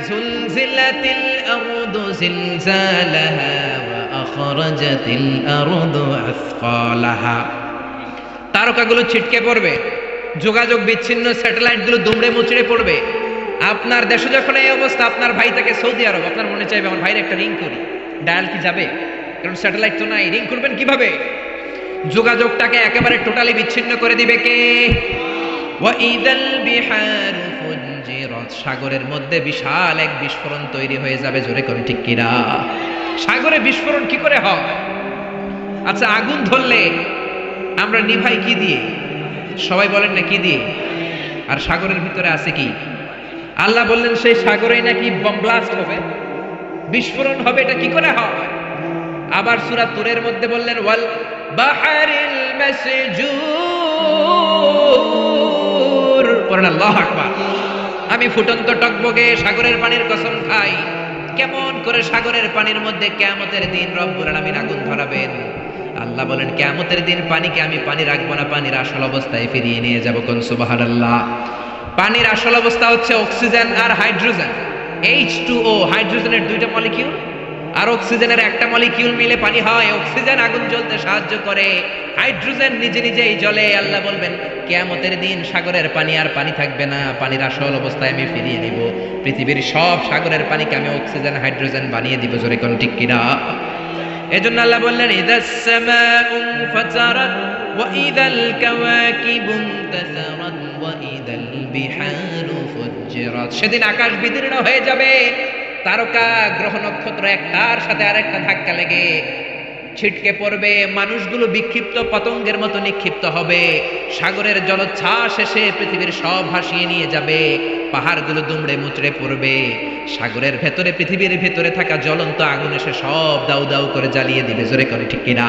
যুলজিলাতিল আরদু জিলজালাহা ওয়া আখরাজাতিল আরদু আসফালাহা, তারকাগুলো ছিটকে পড়বে, যোগাযোগ বিচ্ছিন্ন স্যাটেলাইট গুলো দুমড়ে মুচড়ে পড়বে। আপনার দেশে যখন এই অবস্থা, আপনার ভাই থাকে সৌদি আরব, আপনার মনে চাইবে আমার ভাইয়ের একটা রিং করি, ডায়াল কি যাবে? কারণ স্যাটেলাইট তো নাই, রিং করবেন কিভাবে? যোগাযোগটাকে একেবারে টোটালি বিচ্ছিন্ন করে দিবে কে? ওয়াইদাল বিহারু ফুজ্জিরাত, সাগরের মধ্যে বিশাল এক বিস্ফোরণ তৈরি হয়ে যাবে, জোরে কোন ঠিক কিনা? সাগরে বিস্ফোরণ কি করে হয়? আচ্ছা, আগুন ধরলে আমরা নিভাই কি দিয়ে? সবাই বলেন না কি দিয়ে? আর সাগরের ভিতরে আছে কি? আল্লাহ বললেন সেই সাগরেই নাকি বম ব্লাস্ট হবে, বিস্ফোরণ হবে। এটা কি করে হয়? আবার সূরা তুরের মধ্যে বললেন ওয়াল বাহারিল মাসজুর, পড়েন আল্লাহু আকবার। আমি ফুটন্ত টকবগে সাগরের পানির কসম খাই, কেমন করে সাগরের পানির মধ্যে কিয়ামতের দিন রব্বুল আলামিন আগুন ধরাবেন। আল্লাহ বলেন কিয়ামতের দিন পানিকে আমি পানি রাখবো না, পানির আসল অবস্থায় ফিরিয়ে নিয়ে যাব। কোন সুবহানাল্লাহ। পানির আসল অবস্থা হচ্ছে অক্সিজেন আর হাইড্রোজেন, H2O, হাইড্রোজেনের দুইটা মলিকিউল আর অক্সিজেনের একটা মলিকিউল মিলে পানি হয়। অক্সিজেন আগুন জ্বলতে সাহায্য করে, হাইড্রোজেন নিজে নিজেই জ্বলে। আল্লাহ বলবেন কিয়ামতের দিন সাগরের পানি আর পানি থাকবে না, পানির আসল অবস্থায় আমি ফিরিয়ে নিব। পৃথিবীর সব সাগরের পানিকে আমি অক্সিজেন হাইড্রোজেন বানিয়ে দিব, জোরে কোন ঠিক কিনা? এজন্য আল্লাহ বললেন ইদাস সামাউ ফাতারাত ওয়া ইদাল কাওয়াকিবু ইনতাসারাত ওয়া ইদাল বিহারু ফুজ্জিরাত, সেদিন আকাশ বিদীর্ণ হয়ে যাবে, তারকা গ্রহ নক্ষত্র একটার সাথে আরেকটা ধাক্কা লেগে ছিটকে পড়বে, মানুষগুলো বিক্ষিপ্ত পতঙ্গের মতো নিক্ষিপ্ত হবে, সাগরের জলোচ্ছ্বাস এসে পৃথিবীর সব ভাসিয়ে নিয়ে যাবে, পাহাড়গুলো দুমড়ে মুচড়ে পড়বে, সাগরের ভেতরে পৃথিবীর ভেতরে থাকা জ্বলন্ত আগুন এসে সব দাউ দাউ করে জ্বালিয়ে দিবে, জোরে করে ঠিক কিনা?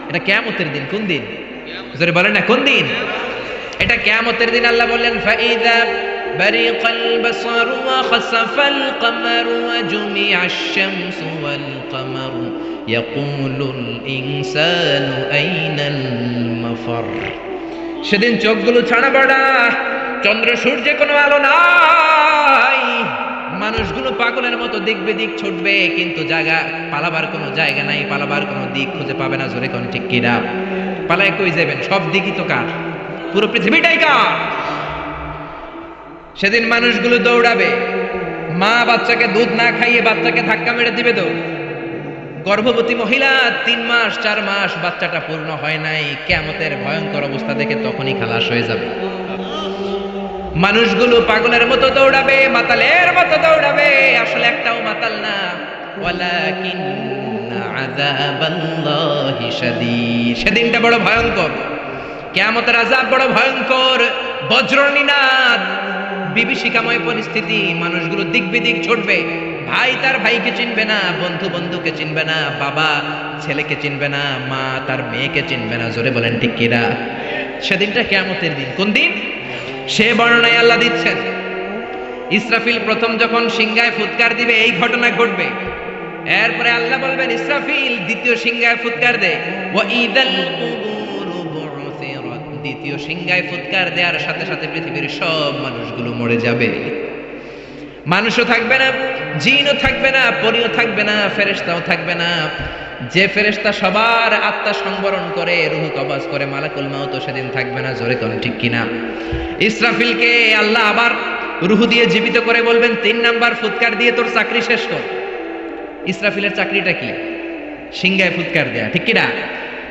এটা কিয়ামতের দিন। কোন দিন? জোরে বলেন না কোন দিন? এটা কিয়ামতের দিন। আল্লাহ বললেন ফাইদা বারিকাল বাসারু ওয়া খাসাফাল কমারু ওয়া জুমিআশ শামসু ওয়াল কমারু ইয়াকুলুল ইনসানু আইনাল মাফার, সেদিন চোখগুলো ছানা বড়া, চন্দ্র সূর্যে কোনো আলো নাই, মানুষগুলো পাগলের মতো দিক বিদিক ছুটবে, কিন্তু জায়গা পালাবার কোনো জায়গা নাই, পালাবার কোনো দিক খুঁজে পাবে না, জোরে কোন ঠিক কিনা? পালায় কই যাবেন? সব দিকই তো কার, পুরো পৃথিবীটাই কার। সেদিন মানুষগুলো দৌড়াবে, মা বাচ্চাকে দুধ না খাইয়ে বাচ্চাকে ধাক্কা মেরে দিবে। তো গর্ভবতী মহিলা 3 মাস 4 মাস বাচ্চাটা পূর্ণ হয় নাই, কিয়ামতের ভয়ঙ্কর অবস্থা দেখে তখনই খালাস হয়ে যাবে। মানুষগুলো পাগলের মতো দৌড়াবে, মাতালের মতো দৌড়াবে, আসলে একটাও মাতাল না। ওয়ালাকিন্না আযাবাল্লাহি শাদীদ, সেদিনটা বড় ভয়ঙ্কর, কিয়ামতের আযাব বড় ভয়ঙ্কর, বজ্রনিনাদ, বিভীষিকাময় পরিস্থিতি, মানুষগুলো দিক বিদিক ছুটবে, ভাই তার ভাইকে চিনবে না, বন্ধু বন্ধুকে চিনবে না, বাবা ছেলেকে চিনবে না, মা তার মেয়েকে চিনবে না, জোরে বলেন ঠিক কিনা? সেদিনটা কিয়ামতের দিন। কোন দিন? সে বর্ণনায় আল্লাহ দিচ্ছেন ইসরাফিল প্রথম যখন সিংহায় ফুৎকার দিবে এই ঘটনা ঘটবে, এরপরে আল্লাহ বলবেন ইসরাফিল দ্বিতীয় সিংহায় ফুৎকার দে, ওয়া ইদাল কুবুরু বু'থিরাত, দ্বিতীয় সিংহায় ফুৎকার দেওয়ার সাথে সাথে পৃথিবীর সব মানুষগুলো মরে যাবে, মানুষও থাকবে না, জিনও থাকবে না, পরীও থাকবে না, ফেরেশতাও থাকবে না। যে ফেরেশতা সবার আত্মা সংবরণ করে, রূহ কবজ করে, মালাকুল মাউত সেদিন থাকবে না, জোরে কোন ঠিক কিনা? ইসরাফিলকে আল্লাহ আবার রূহ দিয়ে জীবিত করে বলবেন 3 নাম্বার ফুৎকার দিয়ে তোর চাকরি শেষ কর। ইসরাফিলের চাকরিটা কি? সিংহায় ফুৎকার দেয়া, ঠিক কিনা?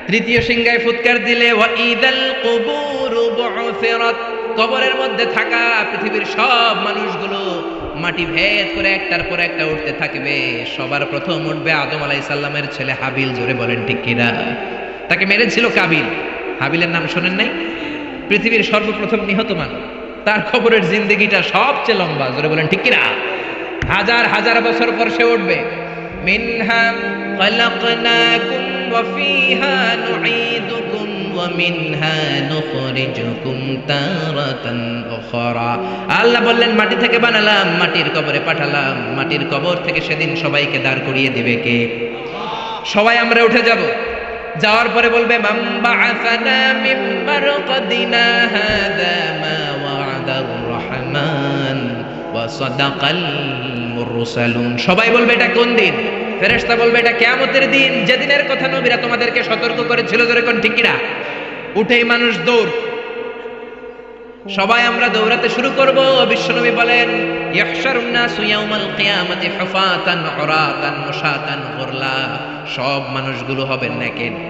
তৃতীয় সিংহায় ফুৎকার দিলে ওয়া ইদাল কুবুরু বু'থিরাত, কবরের মধ্যে থাকা পৃথিবীর সব মানুষগুলো মাটি ভেদ করে একটার পর একটা উঠতে থাকবে, সবার প্রথম উঠবে আদম আলাইহিস সালামের ছেলে হাবিল, জোরে বলেন ঠিক কিনা? তাকে মেরেছিল কাবিল, হাবিলের নাম শোনেন নাই? পৃথিবীর সর্বপ্রথম নিহত মানব, তার খবরের জিন্দেগিটা সবচেয়ে লম্বা, জোরে বলেন ঠিক কিনা? হাজার হাজার বছর পর সে উঠবে, মিনহা খালাকনাকুম ওয়া ফিহা নুঈদুকুম ওয়া মিনহা নুখরিজুকুম তারাতান উখরা। আল্লাহ বললেন মাটি থেকে বানালাম, মাটির কবরে পাঠালাম, মাটির কবর থেকে সেদিন সবাইকে দাঁড় করিয়ে দিবে কে? সবাই আমরা উঠে যাব, যাওয়ার পরে বলবে মান বাআসানা মিন মারকাদিনা হাযা মা ওয়া'দার রহমান ওয়া সাদাকাল মুরসালুন। সবাই বলবে এটা কোন দিন? ফেরেশতা বলবে এটা কিয়ামতের দিন, যেদিনের কথা নবীরা তোমাদেরকে সতর্ক করেছিল। জোরে কোন ঠিক কিনা? উঠেই মানুষ দৌড়, সবাই আমরা দৌড়াতে শুরু করব। বিশ্বনবী বলেন ইহশারুন নাসু ইয়াউমাল কিয়ামাতি হুফাতান উরাতান মুশাতান গুরলা। সব মানুষগুলো হবে নেকেড,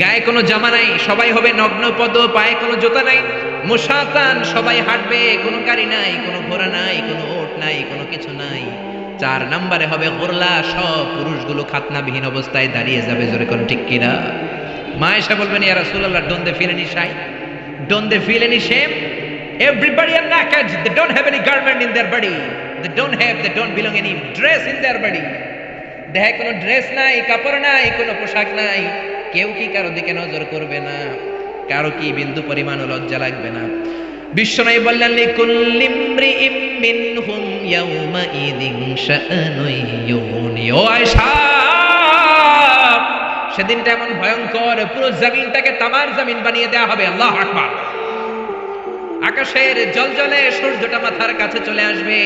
গায়ে কোনো জামা নাই, সবাই হবে নগ্ন পদ, পায়ে কোনো জুতা নাই। মুশাতান, সবাই হাঁটবে, কোনো গাড়ি নাই, কোনো ঘোড়া নাই, কোনো ওট নাই, কোনো কিছু নাই। 4 নম্বরে হবে গুরলা, সব পুরুষগুলো খাতনাবিহীন অবস্থায় দাঁড়িয়ে যাবে। জোরে কোন ঠিক কিনা? মা এসে বলবেন ইয়া রাসূলুল্লাহ, don't they feel any shy, don't they feel any shame? Everybody are naked, they don't have any garment in their body, they don't belong any dress in their body. দেহে কোনো ড্রেস নাই, কাপড় নাই, কোনো পোশাক নাই। কেউ কি কারো দিকে নজর করবে না? কারো কি বিন্দু পরিমাণ লজ্জা লাগবে না? বিশ্বনবী বললেন লিকুল্লি ইমরিইম মিনহুম ইয়াউমা ইযিন শাআনুন ইউগনি। ও আয়েশা, সেদিনটা এমন ভয়ঙ্কর, পুরো জমিনটাকে তামার জমিন বানিয়ে দেওয়া হবে। আল্লাহু আকবার। আকাশের জলজলে সূর্যটা মাথার কাছে চলে আসবে,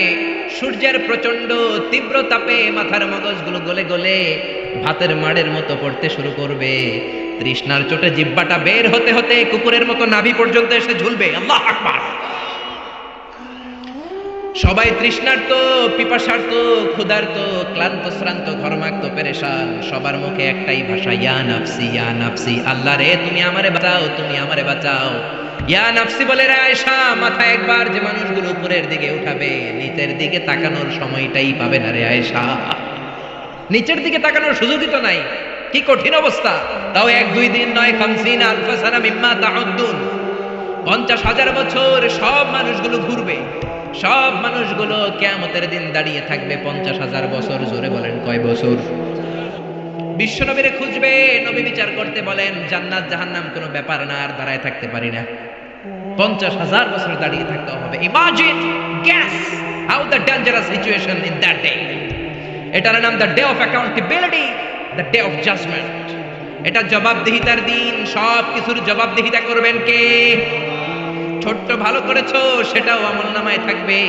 সূর্যের প্রচন্ড তীব্র তাপে মাথার মগজগুলো গলে গলে ভাতের মাড়ের মতো পড়তে শুরু করবে। তৃষ্ণার চোটে জিহ্বাটা বের হতে হতে কুকুরের মতো নাভি পর্যন্ত এসে ঝুলবে। আল্লাহু আকবার। সবাই তৃষ্ণার্ত, পিপাসার্ত, ক্ষুধার্ত, ক্লান্ত, শ্রান্ত, ঘর্মাক্ত, পেরেশান। সবার মুখে একটাই ভাষা, ইয়া নাফসি, ইয়া নাফসি। আল্লাহ রে, তুমি আমারে বাঁচাও, তুমি আমারে বাঁচাও। ইয়া নাফসি বলে রে আয়েশা, মাথা একবার যে মানুষগুলো উপরের দিকে উঠাবে, নিচের দিকে তাকানোর সময়টাই পাবে না রে আয়েশা। নিচের দিকে তাকানোর সুযোগই তো নাই। কি কঠিন অবস্থা! তাও 1-2 দিন নয়, 50 আলফ সানা মিম্মা তাউদ্দুন, 50,000 বছর সব মানুষগুলো ঘুরবে। সব মানুষগুলো কিয়ামতের দিন দাঁড়িয়ে থাকবে 50,000 বছর। জোরে বলেন কয় বছর? বিশ্বনবীরে খুঁজবে, নবী বিচার করতে বলেন জান্নাত জাহান্নাম কোনো ব্যাপার না, আর দাঁড়ায় থাকতে পারি না। 50,000 বছর দাঁড়িয়ে থাকতে হবে। Imagine, guess how the dangerous situation in that day. এটার নাম the day of accountability, the day of judgement. এটা জবাবদিহিতার দিন। সব কিছুর জবাবদিহিতা করবেন কে? ছোট্ট ভালো করেছো সেটাও আমলনামায় থাকবে,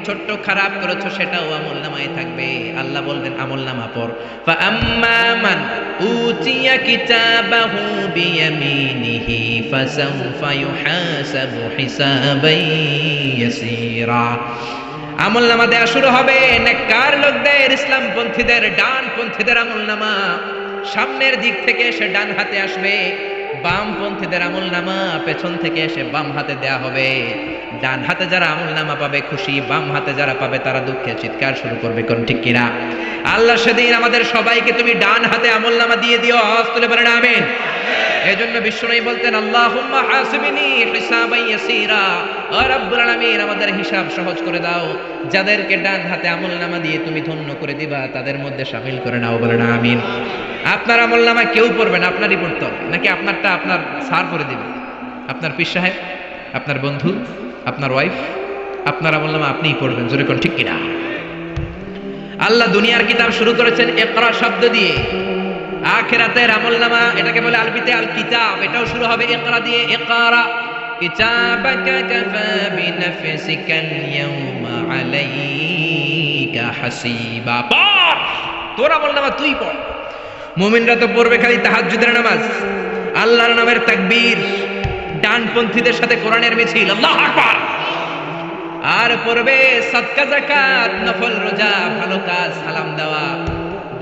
ছোট্ট খারাপ করেছো সেটাও আমলনামায় থাকবে। আল্লাহ বলবেন আমলনামা পড়। ফাআম্মা মান উতিয়া কিতাবাহু বিয়ামিনিহি ফাসাউফা ইউহাসাবু হিসাবান ইয়াসীরা। আমলনামা দেয়া শুরু হবে। নেককার লোকদের, ইসলামপন্থীদের, ডানপন্থীদের আমলনামা সামনের দিক থেকে এসে ডান হাতে আসবে। বামপন্থীদের আমলনামা পেছন থেকে এসে বাম হাতে দেয়া হবে। ডান হাতে যারা আমলনামা পাবে খুশি, বাম হাতে যারা পাবে তারা দুঃখে চিৎকার শুরু করবে। কোন ঠিক কিনা? আল্লাহ সেদিন আমাদের সবাইকে তুমি ডান হাতে আমলনামা দিয়ে দিও। আওয়াজ তুলে বলেন আমিন। এজন্য বিশ্বনবী বলতেন আল্লাহুম্মা হাসিবনি হিসাবান ইয়াসীরা। ও রব্বুল আলামিন, আমাদের হিসাব সহজ করে দাও। যাদেরকে ডান হাতে আমলনামা দিয়ে তুমি ধন্য করে দিবা তাদের মধ্যে শামিল করে নাও। বলেন আমিন। আপনার আমলনামা কেউ পড়বে না, আপনারই পড়তে হবে। নাকি আপনারটা আপনার স্যার করে দিবে? আপনার পীর সাহেব, আপনার বন্ধু, আপনার ওয়াইফ, আপনার আমলনামা আপনিই পড়বেন। জোরে কোন ঠিক কিনা? আল্লাহ দুনিয়ার কিতাব শুরু করেছেন ইকরা শব্দ দিয়ে। আখিরাতের আমলনামা, এটাকে বলে আরবিতে আল কিতাব, এটাও শুরু হবে ইকরা দিয়ে। ইকরা কিতাবাকা কাফা বিনাফসিকাল ইয়াউমা আলাইকা হাসিবা। পড়, তোর আমলনামা তুই পড়। মুমিনরা তো পড়বে খালি তাহাজ্জুদের নামাজ, আল্লাহর নামের তাকবীর, ডানপন্থীদের সাথে কোরআনের মিছিল, আল্লাহু আকবার। আর পড়বে সাদকা, যাকাত, নফল রোজা, ভালো কাজ, সালাম দেওয়া,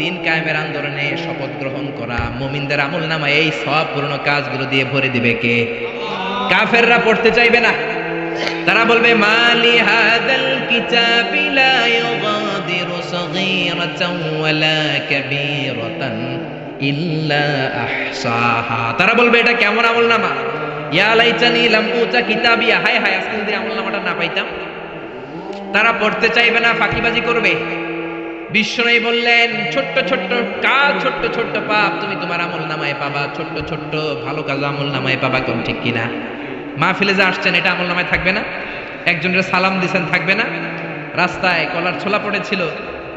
দিন কায়েমের আন্দোলনে শপথ গ্রহণ করা। মুমিনদের আমলনামা এই সব পুরনো কাজগুলো দিয়ে ভরে দিবে কে? কাফেররা পড়তে চাইবে না। তারা বলবে মালি হাদাল কিতাবি লা ইউগাদিরু সাগীরাতান ওয়ালা কাবীরাতান ইল্লা আহসাহা। তারা বলবে এটা কেমন আমলনামা? ইয়া লাইতানি লাম উতা কিতাবিয়া। হায় হায়, আজকে যদি আমলনামাটা না পাইতাম। তারা পড়তে চাইবে না, ফাঁকিবাজি করবে। বিশ্বনবী বললেন ছোট্ট ছোট্ট কাজ, ছোট্ট ছোট্ট পাপ তুমি তোমার আমল নামায় পাবা, ছোট্ট ছোট্ট ভালো কাজ আমল নামায় পাবা। কোন ঠিক কিনা? মাহফিলে যে আসছেন এটা আমল নামায় থাকবে না? একজনের সালাম দিছেন থাকবে না? রাস্তায় কলার ছোলা পড়েছিল,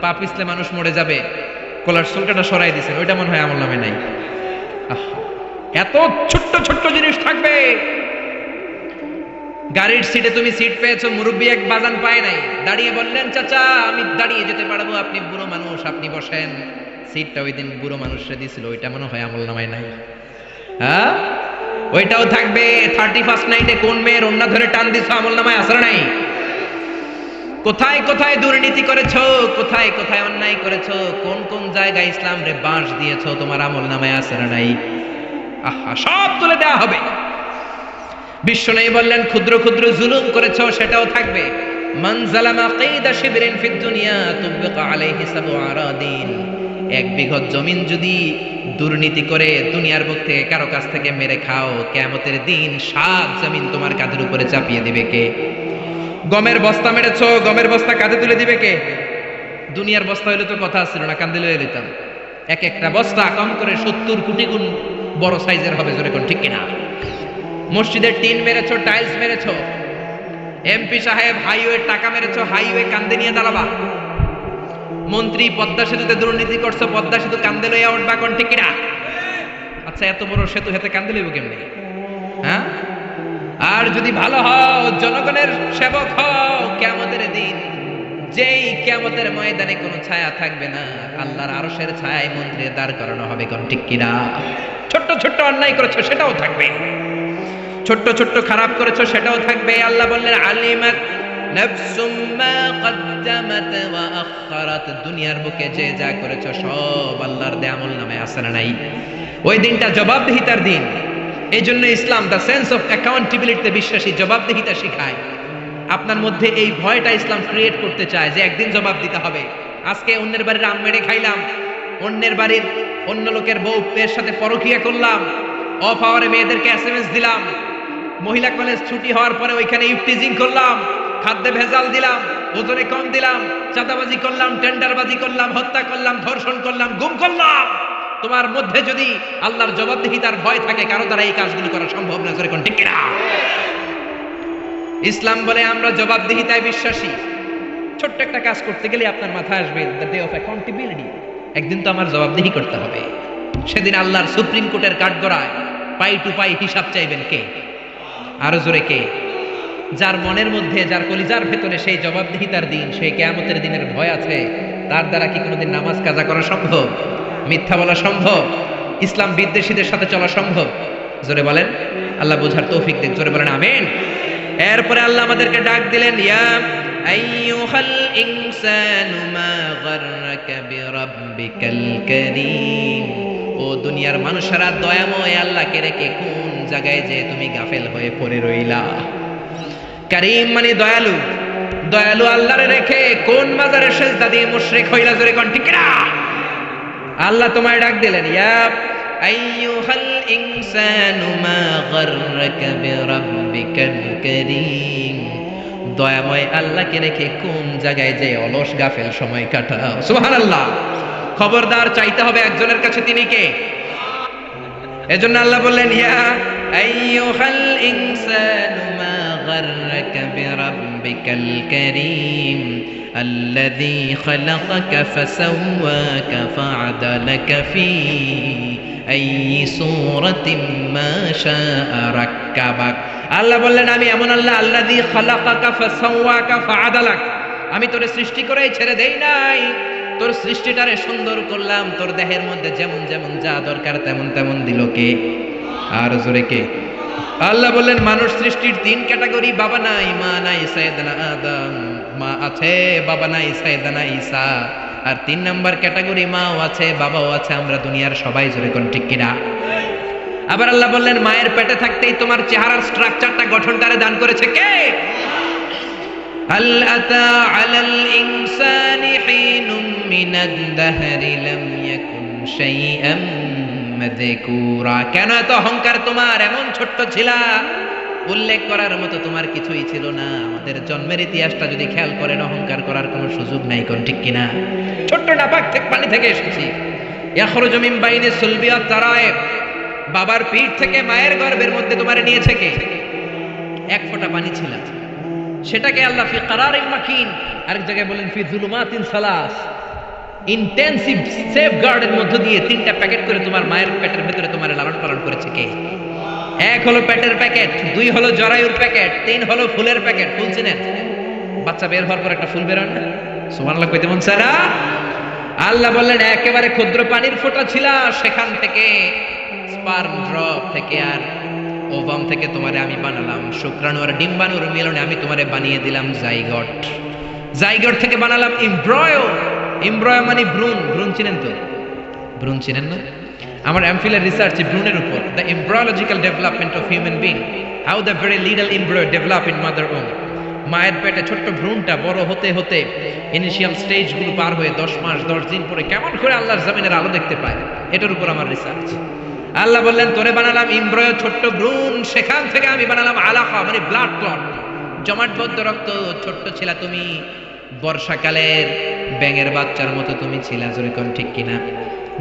পা পিছলে মানুষ মরে যাবে, কলার ছোলকাটা সরাই দিছেন, ওইটা মনে হয় আমল নামায় নাই। এত ছোট্ট ছোট্ট জিনিস থাকবে। গাড়ির সিটে তুমি সিট পেয়েছো, মুরব্বী এক বাজান পায় নাই, দাঁড়িয়ে বললেন চাচা আমি দাঁড়িয়ে যেতে পারবো, আপনি বুড়ো মানুষ আপনি বসেন। সিটটা ওই দিন বুড়ো মানুষরা দিছিল, ওইটা মনে হয় আমল নামায় নাই। হ্যাঁ, ওইটাও থাকবে। 31st নাইটে কোন মেয়ের ওন্না ধরে টান দিছো, আমল নামায় আসর নাই? কোথায় কোথায় দুর্নীতি করেছো, কোথায় কোথায় অন্যায় করেছো, কোন কোন জায়গায় ইসলাম রে বাঁশ দিয়েছো, তোমার আমল নামায় আসর নাই? আহা, সব তুলে দেওয়া হবে। বিশ্বনবী বললেন ক্ষুদ্র ক্ষুদ্র জুলুম করেছো, সেটাও থাকবে। মান জালামা কাইদা শিবরিন ফিদ দুনিয়া তুবকা আলাইহি সাবউ আরাদিন। এক বিঘত জমিন যদি দুর্নীতি করে দুনিয়ার বুক থেকে কারো কাছ থেকে মেরে খাও, কিয়ামতের দিন 7 জমিন তোমার কাঁধের উপরে চাপিয়ে দিবে কে? গমের বস্তা মেরেছো, গমের বস্তা কাঁধে তুলে দিবে কে? দুনিয়ার বস্তা হইলে তো কথা ছিল না, কাঁধে লইয়ে নিতাম। এক একটা বস্তা কম করে 70 কোটি গুণ বড় সাইজের হবে, জোরে কোন ঠিক কিনা? মসজিদের টিন মেরেছো, টাইলস মেরেছো, এমপি সাহেব হাইওয়ে টাকা মেরেছো, হাইওয়ে কান্দে নিয়ে দাঁড়াবা। মন্ত্রী পদ্মা সেতুতে দুর্নীতি করছো, পদ্মা সেতু কান্দে লইয়া উঠবা, কোন ঠিক কিনা? আচ্ছা, এত বড় সেতু হাতে কান্দে লইব কেমনে? হ্যাঁ, আর যদি ভালো হও, জনগণের সেবক হও, কিয়ামতের দিন যেই কিয়ামতের ময়দানে কোনো ছায়া থাকবে না, আল্লাহর আরশের ছায়ায় মন্ত্রীর দাঁড় করানো হবে, কোন ঠিক কিনা? ছোট্ট ছোট্ট অন্যায় করেছো, সেটাও থাকবে। ছোট্ট ছোট্ট খারাপ করেছো, সেটাও থাকবে। আল্লাহ বললেন আলিমাত নাফসুম মা কদ্দামাত ওয়া আখখারাত। দুনিয়ার বুকে যে যা করেছো সব আল্লাহর দেয়া আমলনামায় আছে না নাই? ওই দিনটা জবাবদিহিতার দিন। এই জন্য ইসলাম দ্য সেন্স অফ অ্যাকাউন্টেবিলিটিতে বিশ্বাসী, জবাবদিহিতা শেখায়। আপনার মধ্যে এই ভয়টা ইসলাম ক্রিয়েট করতে চায় যে একদিন জবাব দিতে হবে। আজকে অন্যের বাড়ির আম মেরে খাইলাম, অন্যের বাড়ির অন্য লোকের বউ এর সাথে পরকিয়া করলাম, অফ আওয়ারে মেয়েদেরকে এসএমএস দিলাম, মহিলা কলেজ ছুটি হওয়ার পরে ওইখানে ইফটিজিং করলাম, খাদ্যে ভেজাল দিলাম, ওজনে কম দিলাম, চাঁদাবাজি করলাম, টেন্ডারবাজি করলাম, হত্যা করলাম, ধর্ষণ করলাম, গুম করলাম। তোমার মধ্যে যদি আল্লাহর জবাবদিহিতার ভয় থাকে, কারো দ্বারা এই কাজগুলো করা সম্ভব না, করে কোন ঠিক কিনা? ইসলাম বলে আমরা জবাবদিহিতায় বিশ্বাসী। ছোট্ট একটা কাজ করতে গেলে আপনার মাথায় আসবে দ্য ডে অফ অ্যাকাউন্টেবিলিটি। একদিন তো আমার জবাবদিহি করতে হবে। সেদিন আল্লাহর সুপ্রিম কোর্টের কাঠগড়ায় পাই টু পাই হিসাব চাইবেন কে? আরো জোরে কে? যার মনের মধ্যে, যার কলিজার ভেতরে সেই জবাবদিহিতার দিন, সেই কিয়ামতের দিনের ভয় আছে, তার দ্বারা কি কোনোদিন নামাজ কাজা করা সম্ভব? মিথ্যা বলা সম্ভব? ইসলাম বিদ্বেষীদের সাথে চলা সম্ভব? জোরে বলেন। আল্লাহ বোঝার তৌফিক দেন, জোরে বলেন আমিন। এরপরে আল্লাহ আমাদেরকে ডাক দিলেন, ইয়া আইয়ুহাল ইনসানু মা গাররাকা বিরাব্বিকাল কারীম। ও দুনিয়ার মানুষেরা, দয়াময় আল্লাহকে রেখে কোন জায়গায় যে তুমি গাফেল হয়ে পড়ে রইলা? কারীম মানে দয়ালু। দয়ালু আল্লাহরে রেখে কোন মাজারে সেজদা দিয়ে মুশরিক হইলা, জোরে কোন ঠিক না? আল্লাহ তোমায় ডাক দিলেন, ইয়া আইয়ুহাল ইনসানু মা গাররাকা বিরাব্বিকাল কারীম। দয়াময় আল্লাহকে রেখে কোন জায়গায় যে অলস গাফেল সময় কাটাও। সুবহানাল্লাহ। খবরদার, চাইতে হবে একজনের কাছে, তিনি কে? এজন্য আল্লাহ বললেন, ইয়া আইয়ুহাল ইনসানু মা গাররাকা বিরাব্বিকাল কারীম আল্লাযী খালাকাকা ফাসাওয়াকা ফাআদালাকা ফী আইয়ি সূরাতিন মা শাআ রাক্কাবাক। আল্লাহ বললেন, আমি এমন আল্লাহ, আল্লাযী খালাকাকা ফাসাওয়াকা ফাআদালাক। আমি তোরে সৃষ্টি করেই ছেড়ে দেই নাই, তোর সৃষ্টিটারে সুন্দর করলাম, তোর দেহের মধ্যে যেমন যেমন যা দরকার তেমন তেমন দিল কে? আর জোরে কে? আল্লাহ বললেন, মানুষ সৃষ্টির 3 ক্যাটাগরি, বাবা নাই, মা নাই, সাইয়েদনা আদম, মা আছে, বাবা নাই, সাইয়েদনা ঈসা। আর 3 নাম্বার ক্যাটাগরি, মাও আছে, বাবাও আছে, আমরা দুনিয়ার সবাই, জোরে কোন ঠিক কিনা? আবার আল্লাহ বললেন, মায়ের পেটে থাকতেই তোমার চেহারার স্ট্রাকচারটা, গঠনটারে দান করেছে কে? হাল আতা আলাল ইনসানি হিনুম মিনাদ দাহরি লাম ইয়াকুন শাইআম মাযকুরা। কেন এত অহংকার তোমার? এমন ছোট্ট ছিলা, উল্লেখ করার মতো তোমার কিছুই ছিল না। আমাদের জন্মের ইতিহাসটা যদি খেয়াল করেন, অহংকার করার কোনো সুযোগ নাই, কোন ঠিক কিনা? ছোট্ট নাপাক থেকে পানি থেকে এসেছি। ইয়াখরুজু মিন বাইনি সুলবি ওয়াত তারায়েব, বাবার পিঠ থেকে মায়ের গর্ভের মধ্যে তোমারে নিয়েছে কে? এক ফোঁটা পানি ছিল, সেটাকে আল্লাহ ফি কারারিন মাকিন, আরেক জায়গায় বলেন ফি যুলুমাতিন সালাস, ইন্টেনসিভ সেফগার্ডের মধ্য দিয়ে 3টা প্যাকেট করে তোমার মায়ের পেটের ভিতরে তোমার লালন পালন করেছে কে? এক হলো পেটের প্যাকেট, 2 হলো জরায়ুর প্যাকেট, 3 হলো ফুলের প্যাকেট। ফুল চিনেন? বাচ্চা বের হওয়ার পর একটা ফুল বের হয় না? সুবহানাল্লাহ কইতে মন চায় না? আল্লাহ বললেন একেবারে ক্ষুদ্র পানির ফোঁটা ছিল, সেখান থেকে স্পার্ম ড্রপ থেকে আর ওভাম থেকে তোমারে আমি বানালাম, শুক্রাণু আর ডিম্বাণুর মিলনে আমি তোমারে বানিয়ে দিলাম জাইগট। জাইগট থেকে বানালাম এমব্রয়ো। এমব্রয়ো মানে ভ্রূণ। ভ্রূণ চিনেন তো? ভ্রূণ চিনেন না? আমার এমফিলের রিসার্চ ভ্রূণের উপর, the embryological development of human being, how the very little embryo develop in mother womb. মায়ের পেটে ছোট্ট ভ্রূণটা বড় হতে হতে ইনিশিয়াল স্টেজগুলো পার হয়ে 10 মাস 10 দিন পরে কেমন করে আল্লাহর জমিনের আলো দেখতে পায়, এটার উপর আমার রিসার্চ। আল্লাহ বললেন তোরে বানালাম এমব্রয়ো, ছোট্ট ভ্রূণ, সেখান থেকে আমি বানালাম আলাকা মানে ব্লাড ক্লট, জমাটবদ্ধ রক্ত। ছোট্ট ছিলা তুমি, বর্ষাকালের ব্যাঙের বাচ্চার মতো তুমি ছিলা, জোরে কোন ঠিক কিনা?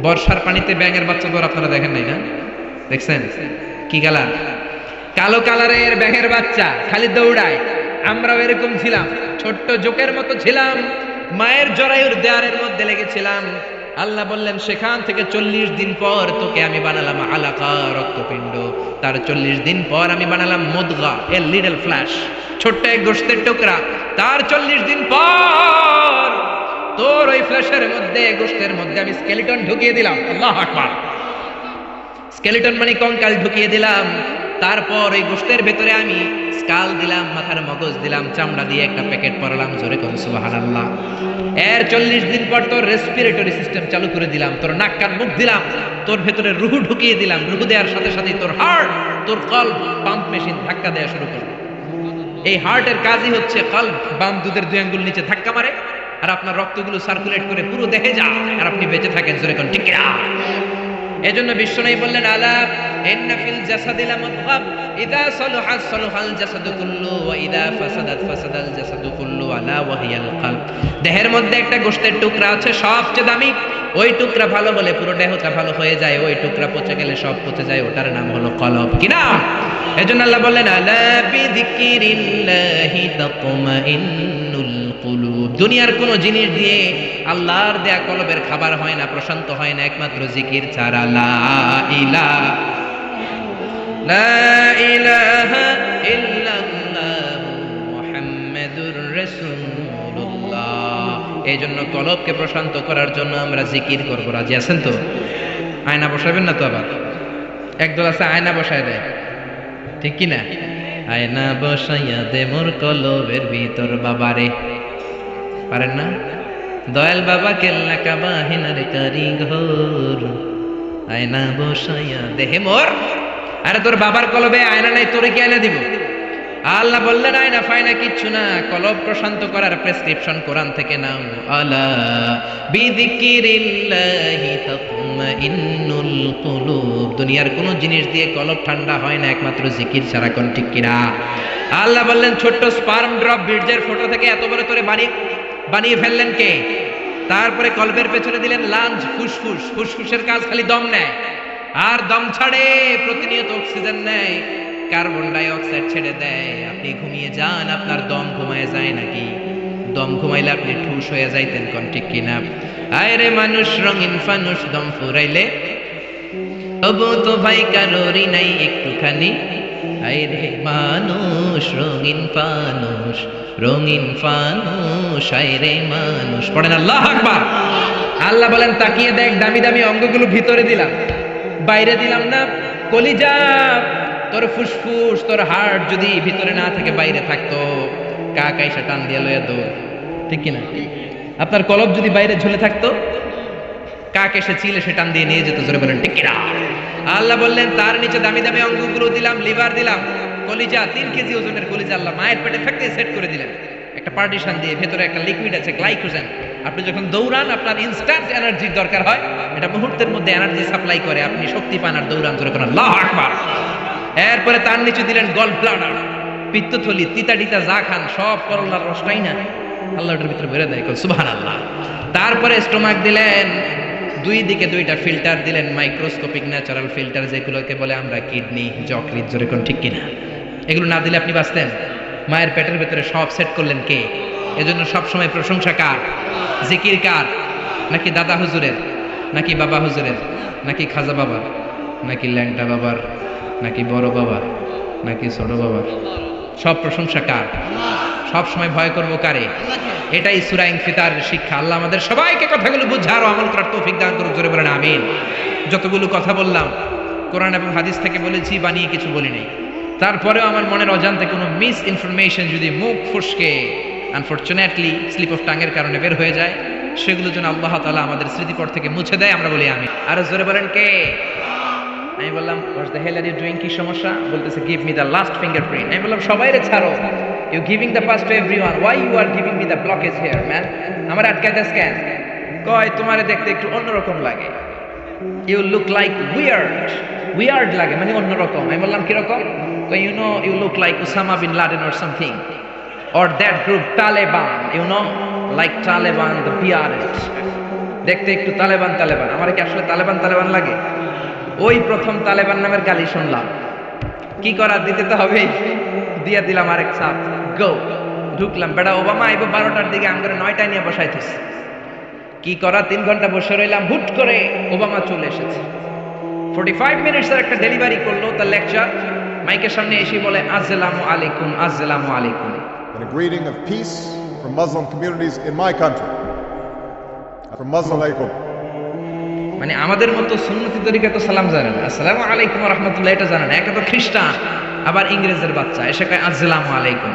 বর্ষার পানিতে ব্যাঙের বাচ্চা তো আপনারা দেখেন নাই না? দেখছেন? কি কালার? কালো কালারের ব্যাঙের বাচ্চা, খালি দৌড়ায়। আমরাও এরকম ছিলাম, ছোট্ট জোকের মতো ছিলাম, মায়ের জরায়ুর দেয়ারের মধ্যে লেগেছিলাম। আল্লাহ বললেন সেখান থেকে 40 দিন পর তোকে আমি বানালাম আলাকা, রক্তপিণ্ড। তার 40 দিন পর আমি বানালাম মুদগা, এ লিটল ফ্ল্যাশ, ছোট্ট এক গোশতের টুকরা। তার 40 দিন পর তোর ওই ফ্ল্যাশের মধ্যে, গোশতের মধ্যে আমি স্কেলিটন ঢুকিয়ে দিলাম। আল্লাহু আকবার। স্কেলিটন মানে কঙ্কাল ঢুকিয়ে দিলাম। তারপর ওই গোশতের ভেতরে আমি স্কাল দিলাম, মাথার মগজ দিলাম, চামড়া দিয়ে একটা প্যাকেট পরালাম, জোরে কোন সুবহানাল্লাহ। এর 40 দিন পর তোর রেসপিরেটরি সিস্টেম চালু করে দিলাম, তোর নাক কান মুখ দিলাম, তোর ভেতরে রুহু ঢুকিয়ে দিলাম। রুহু দেওয়ার সাথে সাথে তোর হার্ট, তোর কলব পাম্প মেশিন ধাক্কা দেওয়া শুরু করবে। এই হার্টের কাজই হচ্ছে কলব বাম দুধের 2 আঙ্গুল নিচে ধাক্কা মারে আর আপনার রক্তগুলো সার্কুলেট করে পুরো দেহে যায় আর আপনি বেঁচে থাকেন, জোরে কোন ঠিক কিনা? এজন্য বিশ্বনবী বললেন আলা ইন্না ফিল জাসাদি লামুদগা ইযা সালাহা সালাহাল জাসাদু কুল্লু ওয়া ইযা ফাসাদাত ফাসাদাল জাসাদু কুল্লু আলা ওয়া হিয়াল কলব। দেহের মধ্যে একটা গোশতের টুকরা আছে সবচেয়ে দামি, ওই টুকরা ভালো হলে পুরো দেহটা ভালো হয়ে যায়, ওই টুকরা পচে গেলে সব পচে যায়, ওটার নাম হলো কলব। কি নাম? এজন্য আল্লাহ বললেন আলা বিযিকিরিল্লাহি তাতমাইন্নুল কুলুব। দুনিয়ার কোন জিনিস দিয়ে আল্লাহর দেয়া কলবের খাবার হয় না, প্রশান্ত হয় না, একমাত্র জিকির ছাড়া। লা ইলাহা ইল্লাল্লাহু মুহাম্মাদুর রাসূলুল্লাহ। এইজন্য কলবকে প্রশান্ত করার জন্য আমরা জিকির করব। রাজি আছেন তো? আয়না বসাবেন না তো? আবার একদল আছে আয়না বসায় দেয়, ঠিক কি না? আয়না বসাইয়া দে মোর কলবের ভিতর বাবারে, পারেন না? দয়াল বাবা কেল্লা কাবা হেনার কারিগর, আয়না বসাইয়া দেহে মোর। আরে তোর বাবার কলবে আয়না নাই, তোরে কি আয়না দিব? আল্লাহ বললেন আয়না ফায়না কিচ্ছু না, কলব প্রশান্ত করার প্রেসক্রিপশন কোরআন থেকে নাও। আলা বিযিকিরিল্লাহি তাতমাইন্নুল কুলুব। দুনিয়ার কোন জিনিস দিয়ে কলব ঠান্ডা হয় না, একমাত্র জিকির ছাড়া, কোন ঠিক কিনা? আল্লাহ বললেন ছোট্ট স্পার্ম ড্রপ বীর্যের ফটো থেকে এত বড় করে বানিয়ে ফেললেন কে? তারপরে কলবের পেছনে দিলেন লাঞ্চ, ফুসফুস। ফুসফুসের কাজ খালি দম নেয় আর দম ছাড়ে, প্রতিনিয়ত অক্সিজেন নেয়, কার্বন ডাই অক্সাইড ছেড়ে দেয়। আপনি ঘুমিয়ে যান, আপনার দম ঘুমায় যায় নাকি? দম ঘুমাইলে আপনি ঠুস হয়ে যাইতেন, কোন ঠিক কিনা? আয় রে মানুষ রঙিন ফানুষ, দম ফুরাইলে তবু তো ভাই কারোরই নাই একটুখানি। আয় রে মানুষ রঙিন ফানুষ, রঙিন ফানুষ, আয় রে মানুষ। পড়েন আল্লাহু আকবার। আল্লাহ বলেন তাকিয়ে দেখ, দামি দামি অঙ্গগুলো ভিতরে দিলাম, বাইরে দিলাম না। কলিজা, তোর ফুসফুস, তোর হার্ট যদি ভিতরে না থাকে বাইরে থাকতো, কাক আইসা টান দিয়ে লয়ে দো, ঠিক কিনা? আপনার কলব যদি বাইরে ঝুলে থাকতো, কাক এসে চিলে সে টান দিয়ে নিয়ে যেত, জোরে বলেন ঠিক কিনা? আল্লাহ বললেন তার নিচে দামি দামি অঙ্গগুলো দিলাম, লিভার দিলাম, কলিজা 3 কেজি ওজনের কলিজা আল্লাহ মায়ের পেটে থাকতে সেট করে দিলেন একটা পার্টিশন দিয়ে। ভেতরে একটা লিকুইড আছে গ্লাইকোজেন, আপনি যখন দৌড়ান আপনার ইনস্ট্যান্ট এনার্জির দরকার হয়, এটা মুহূর্তের মধ্যে এনার্জি সাপ্লাই করে, আপনি শক্তি পান আর দৌড়ান, জোরে বলেন আল্লাহু আকবার। এরপরে তার নিচে দিলেন গল ব্লাডার, পিত্তথলি, তিতা টিতা যা খান সব করলার রসটাই না আল্লাহ ওটার ভিতরে ভরে দেয়, সুবহানাল্লাহ। তারপরে স্টোমাক দিলেন, দুই দিকে দুইটা ফিল্টার দিলেন, মাইক্রোস্কোপিক ন্যাচারাল ফিল্টার, যেগুলোকে বলে আমরা কিডনি, যকৃৎ, জোরে কোন ঠিক কিনা? এগুলো না দিলে আপনি বাঁচতেন? মায়ের পেটের ভেতরে সব সেট করলেন কে? এজন্য সবসময় প্রশংসা কার, জিকির কার? নাকি দাদা হুজুরের, নাকি বাবা হুজুরের, নাকি খাজা বাবার, নাকি ল্যাংটা বাবার, নাকি বড় বাবার, নাকি ছোট বাবার? সব প্রশংসা কার? সব সময় ভয় করবো কারে? এটাই সূরা ইনফিতারের শিক্ষা। আল্লাহ আমাদের সবাইকে কথাগুলো বুঝার ও আমল করার তৌফিক দান করুক, জোরে বলেন আমিন। যতগুলো কথা বললাম কোরআন এবং হাদিস থেকে বলেছি, বানিয়ে কিছু বলি নাই। তারপরেও আমার মনের অজান্তে কোনো মিস ইনফরমেশন যদি মুখ ফসকে আনফরচুনেটলি স্লিপ অফ টাঙের কারণে বের হয়ে যায়, সেগুলো যেন আল্লাহ তাআলা আমাদের স্মৃতিপট থেকে মুছে দেয়, আমরা বলি আমিন। আর জোরে বলেন কে? আমি বললাম what's the hell are you doing, কি সমস্যা? বলতেছে give me the last fingerprint. আমি বললাম সবাইরে ছাড়ো, you giving the first to everyone, why you are giving me the blockage here man? আমার আটকাইতে কেন? কয় তোমারে দেখতে একটু অন্যরকম লাগে, you look like weird. Weird লাগে মানে অন্যরকম। আমি বললাম কিরকম? You know you look like Osama bin Laden or something, or that group Taliban, you know, like Taliban the bearded, দেখতে একটু তালেবান তালেবান। আমার কি আসলে তালেবান তালেবান লাগে? ওই প্রথম তালেবান নামের গালি শুনলাম, কি করা, দিতে তো হবে, দিয়ে দিলাম আরেক চাপ, গো। ঢুকলাম, বেটা ওবামা আইব 12টার দিকে, আমি করে 9টায় নিয়ে বসাইতেছি। কি করা, 3 ঘন্টা বসে রইলাম, হুট করে ওবামা চলে এসেছে। 45 মিনিটসের একটা ডেলিভারি করলো তার লেকচার, মাইকের সামনে এসে বলে আসসালামু আলাইকুম, আসসালামু আলাইকুম। And a greeting of peace from Muslim communities in my country. From Muslim alaikum. মানে আমাদের মতো সুন্নতি তরিকা তো সালাম জানে না, আসসালামু আলাইকুম ওয়া রাহমাতুল্লাহ এটা জানে না। একে তো খ্রিস্টান, আবার ইংরেজের বাচ্চা, এসে কয় আসসালামু আলাইকুম।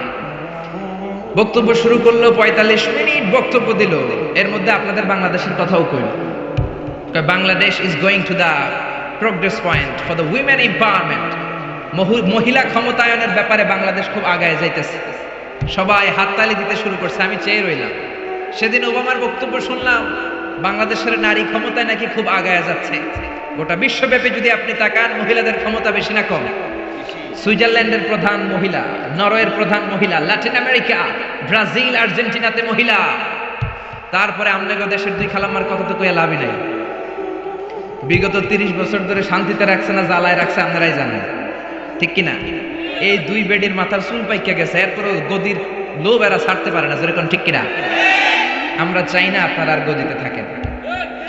বক্তব্য শুরু করলো, 45 মিনিট বক্তব্য দিল। এর মধ্যে আপনাদের বাংলাদেশের কথাও কইল। Bangladesh is going to the progress point for the women empowerment. মহিলা ক্ষমতায়নের ব্যাপারে বাংলাদেশ খুব আগায় যাইতেছে। সবাই হাততালি দিতে শুরু করছে, আমি চেয়ে রইলাম। সেদিন ওবামার বক্তব্য শুনলাম, বাংলাদেশের নারী ক্ষমতায় নাকি খুব আগায় যাচ্ছে। গোটা বিশ্বব্যাপী যদি আপনি তাকান, মহিলাদের ক্ষমতা বেশি না কম? সুইজারল্যান্ডের প্রধান মহিলা, নরওয়ের প্রধান মহিলা, ল্যাটিন আমেরিকা, ব্রাজিল, আর্জেন্টিনাতে মহিলা। তারপরে আমাদের দেশের দুই খালাম্মার কথা তো কইয়া লাভই নাই। বিগত 30 বছর ধরে শান্তিতে রাখছে না জ্বালায় রাখছে আপনারাই জানেন, ঠিক কিনা? এই দুই বেডির মাথার চুল পাইকা গেছে, এরপরে গদির লোভ এরা ছাড়তে পারে না, যেরকম ঠিক কিনা? আমরা চাই না আপনারা আর গদিতে থাকেন,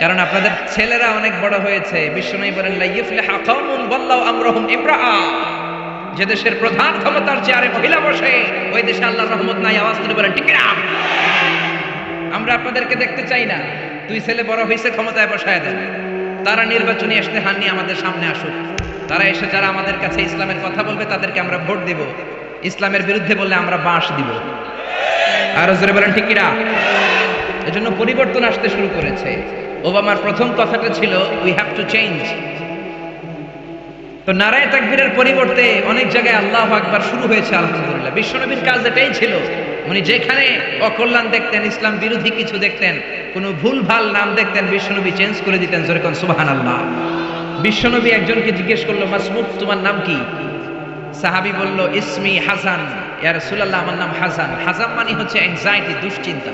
কারণ আপনাদের ছেলেরা অনেক বড় হয়েছে। বিশ্বনবী বলেন লা ইফলিহু কওমুন ওয়াল্লাহু আমরুহুম ইমরাআ, যে দেশের প্রধান ক্ষমতার চেয়ারে মহিলা বসে, ওই দেশে আল্লাহর রহমত নাই। আওয়াজ তুলে বলেন ঠিক কিনা? আমরা আপনাদেরকে দেখতে চাই না। দুই ছেলে বড় হয়েছে, ক্ষমতায় বসায় দেন। তারা নির্বাচনী ইশতেহার নিয়ে আমাদের সামনে আসুক। তারা এসে যারা আমাদের কাছে ইসলামের কথা বলবে তাদেরকে আমরা ভোট দিব। ইসলামের বিরুদ্ধে বললে আমরা বাঁশ দিব। আর জোরে বলেন ঠিক কিনা? এজন্য পরিবর্তন আসতে শুরু করেছে। ওবামার প্রথম কথাটা ছিল উই হ্যাভ টু চেঞ্জ। তো নারায়ে তাকবীরের পরিবর্তে অনেক জায়গায় আল্লাহু আকবার শুরু হয়েছে, আলহামদুলিল্লাহ। বিশ্বনবীর কাজ এটাই ছিল, উনি যেখানে অকল্যাণ দেখতেন, ইসলাম বিরোধী কিছু দেখতেন, কোনো ভুলভাল নাম দেখতেন, বিশ্বনবী চেঞ্জ করে দিতেন। জোরে কোন সুবহানাল্লাহ। বিশ্বনবী একজনকে জিজ্ঞেস করলো, মাসমুদ তোমার নাম কি? সাহাবী বলল ইসমি হাসান, ইয়া রাসূলুল্লাহ আমার নাম হাসান। হাসান মানে হচ্ছে অ্যাংজাইটি, দুশ্চিন্তা।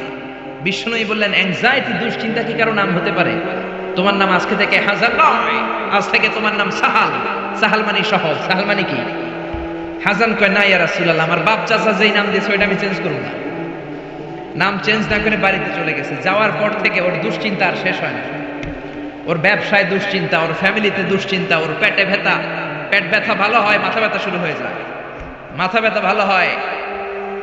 বিশ্বনবী বললেন অ্যাংজাইটি, দুশ্চিন্তা কি কারো নাম হতে পারে? তোমার নাম আজকে থেকে হাসান নয়, আজ থেকে তোমার নাম সাহাল। সাহাল মানে সহজ। সাহাল মানে কি? হাসান কয় না ইয়া রাসূলুল্লাহ, আমার বাপ চাচা যেই নাম দিয়েছে ওইটা আমি চেঞ্জ করব না। নাম চেঞ্জ না করে বাড়িতে চলে গেছে। যাওয়ার পর থেকে ওর দুশ্চিন্তা আর শেষ হয় না। ওর ব্যবসায় দুশ্চিন্তা, ওর ফ্যামিলিতে দুশ্চিন্তা, ওর পেটে ব্যথা, পেট ব্যথা ভালো হয়, মাথা ব্যথা শুরু হয়ে যায়, মাথা ব্যথা ভালো হয়,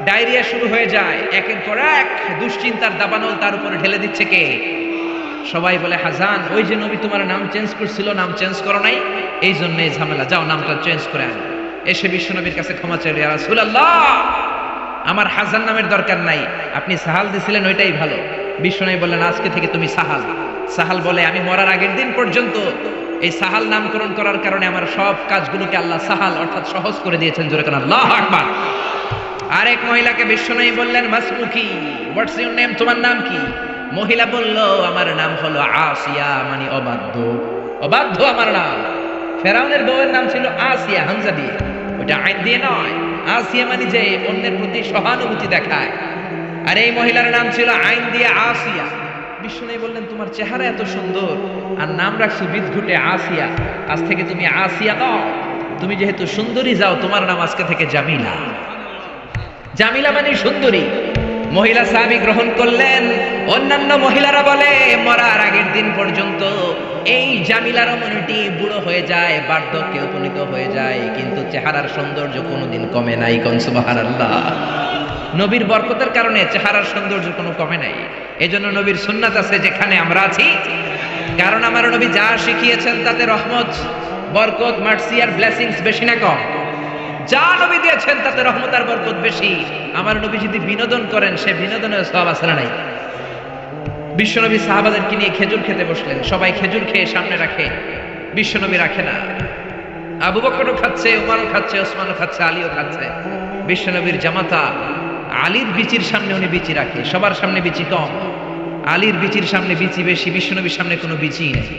ডায়রিয়া শুরু হয়ে যায়। একের পর এক দুশ্চিন্তার দাবানল তার উপরে ঢেলে দিচ্ছে কে? সবাই বলে হাসান, ওই যে নবী তোমার নাম চেঞ্জ করছিল, নাম চেঞ্জ করো নাই, এই জন্য এই ঝামেলা, যাও নামটা চেঞ্জ করে আনো। এসে বিশ্বনবীর কাছে ক্ষমা চাইল, ইয়া রাসূলুল্লাহ আমার হাসান নামের দরকার নাই, আপনি সাহাল দিছিলেন ওইটাই ভালো। বিশ্বনবী বললেন আজকে থেকে তুমি সাহাল। সাহাল বলে আমি মরার আগের দিন পর্যন্ত এই সাহাল নামকরণ করার কারণে আমার সব কাজগুলোকে আল্লাহ সাহাল অর্থাৎ সহজ করে দিয়েছেন। জোরে কোন আল্লাহু আকবার। আরেক মহিলাকে বিশ্বনবী বললেন মাসমুকি, হোয়াটস ইউর নেম, তোমার নাম কি? মহিলা বলল আমার নাম হলো আসিয়া, মানে অবাধ্য। অবাধ্য আমার নাম। ফেরাউনের বউয়ের নাম ছিল আসিয়া, হামজা দিয়ে, ওটা আইন দিয়ে নয়। আসিয়া মানে যে অন্যের প্রতি সহানুভূতি দেখায়, আর এই মহিলার নাম ছিল আইন দিয়ে আসিয়া। বিষ্ণু বললেন তোমার চেহারা এত সুন্দর আর নাম রাখছো বিদঘুটে আসিয়া, আজ থেকে তুমি আসিয়া নও, তুমি যেহেতু সুন্দরী যাও, তোমার নাম আজকে থেকে জামিলা। জামিলা মানে সুন্দরী। মহিলা সাহাবী গ্রহণ করলেন। অন্যান্য মহিলারা বলে মরার আগের দিন পর্যন্ত এই জামিলার রমণীটি বুড়ো হয়ে যায়, বার্ধক্যে উপনীত হয়ে যায়, কিন্তু চেহারার সৌন্দর্য কোনোদিন কমে নাই। কোন সুবহানাল্লাহ। নবীর বরকতের কারণে চেহারার সৌন্দর্য কোনো কমে নাই। এজন্য নবীর সুন্নাত আছে যেখানে আমরা আছি, কারণ আমার নবী যা শিখিয়েছেন তাতে রহমত, বরকত, মার্সি আর ব্লেসিংস বেশি না কম? যা নবী দিয়েছেন তাতে রহমত আর বরকত বেশি। আমার নবী যদি বিনোদন করেন, সে বিনোদনের সওয়াব আছে না নাই? বিশ্বনবী সাহাবাদেরকে নিয়ে খেজুর খেতে বসলেন, সবাই খেজুর খেয়ে সামনে রাখে, বিশ্বনবী রাখে না। আবু বকরও খাচ্ছে, উমরও খাচ্ছে, ওসমানও খাচ্ছে, আলীও খাচ্ছে। বিশ্বনবীর জামাতা আলীর বিচির সামনে উনি বিচি রাখে, সবার সামনে বিচি কম, আলীর বিচির সামনে বিচি বেশি, বিশ্বনবীর সামনে কোনো বিচি নেই।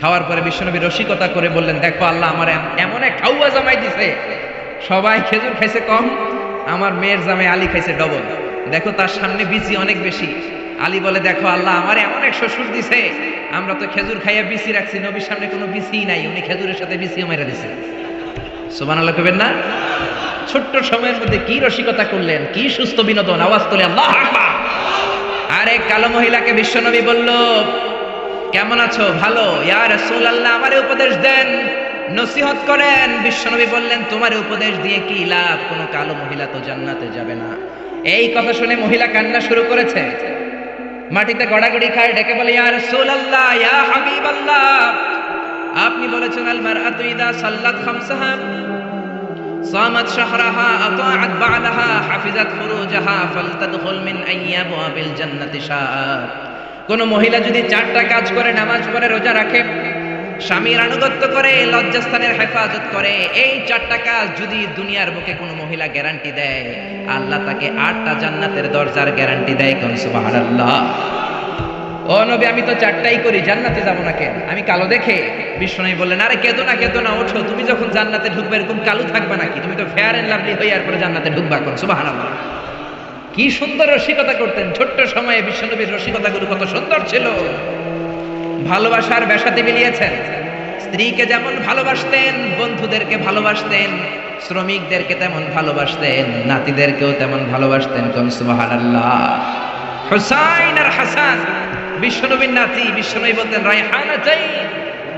খাওয়ার পরে বিশ্বনবী রসিকতা করে বললেন, দেখো আল্লাহ আমার এমন এক খাওয়া জামাই দিছে, সবাই খেজুর খাইছে কম, আমার মেয়ের জামাই আলী খাইছে ডবল। দেখো তার সামনে বিচি অনেক বেশি। আলী বলে, দেখো আল্লাহ আমার এমন এক শ্বশুর দিছে, আমরা তো খেজুর খাইয়া বিচি রাখছি, নবীর সামনে কোনো বিচি নাই, উনি খেজুরের সাথে বিচিও মেরে দিছে। সুবহানাল্লাহ কইবেন না? ছোট্ট সময়ের মধ্যে কি রসিকতা করলেন, কি সুস্থ বিনোদন। আওয়াজ তোলে আল্লাহু আকবার। আরে কালো মহিলাকে বিশ্বনবী বলল, কেমন আছো? ভালো। ইয়া রাসূলুল্লাহ আমারে উপদেশ দেন, নসিহত করেন। বিশ্বনবী বললেন, তোমার উপদেশ দিয়ে কি লাভ, কোনো কালো মহিলা তো জান্নাতে যাবে না। এই কথা শুনে মহিলা কান্না শুরু করেছে, মাটিতে গড়াগড়ি খায়, ডেকে বলে, ইয়া রাসূলুল্লাহ, ইয়া হাবিবাল্লাহ, আপনি বলেছেন আল মারআতু ইযা সাল্লাত খামসাহা সামাত শাহরাহা আতাআত বা'লাহা হাফিজাত ফুরুজাহা ফালতাদখুল মিন আইয়াবিল জান্নাতি শাআত। কোন মহিলা যদি 4টা কাজ করে, নামাজ পড়ে, রোজা রাখে, স্বামীর আনুগত্য করে, লজ্জাস্থানের হেফাজত করে, এই 4টা কাজ যদি দুনিয়ার বুকে কোনো মহিলা গ্যারান্টি দেয়, আল্লাহ তাকে 8টা জান্নাতের দরজার গ্যারান্টি দেয়। কোন সুবহানাল্লাহ। ও নবী, আমি তো 4টাই করি, জান্নাতে যাব না কেন? আমি কালো দেখে? বিশ্বনবী বললেন, আরে কেঁদো না, কেঁদো না, ওঠো, তুমি যখন জান্নাতে ঢুকবে এরকম কালো থাকবে নাকি? তুমি তো ফেয়ার এন্ড লাভলি হয়ে এরপরে জান্নাতে ঢুকবা। কোন সুবহানাল্লাহ। কি সুন্দর রসিকতা করতেন ছোট্ট সময়ে। বিশ্বনবীর রসিকতাগুলো কত সুন্দর ছিল। ভালোবাসার বেশাতে মিলিয়েছেন। স্ত্রীকে যেমন ভালোবাসতেন, বন্ধুদেরকে ভালোবাসতেন, শ্রমিকদেরকে তেমন ভালোবাসতেন, নাতিদেরকেও তেমন ভালোবাসতেন। কোন সুবহানাল্লাহ। হুসাইন আর হাসান বিশ্বনবীর নাতি। বিশ্বনবী বলতেন, রায়হানাতাইন,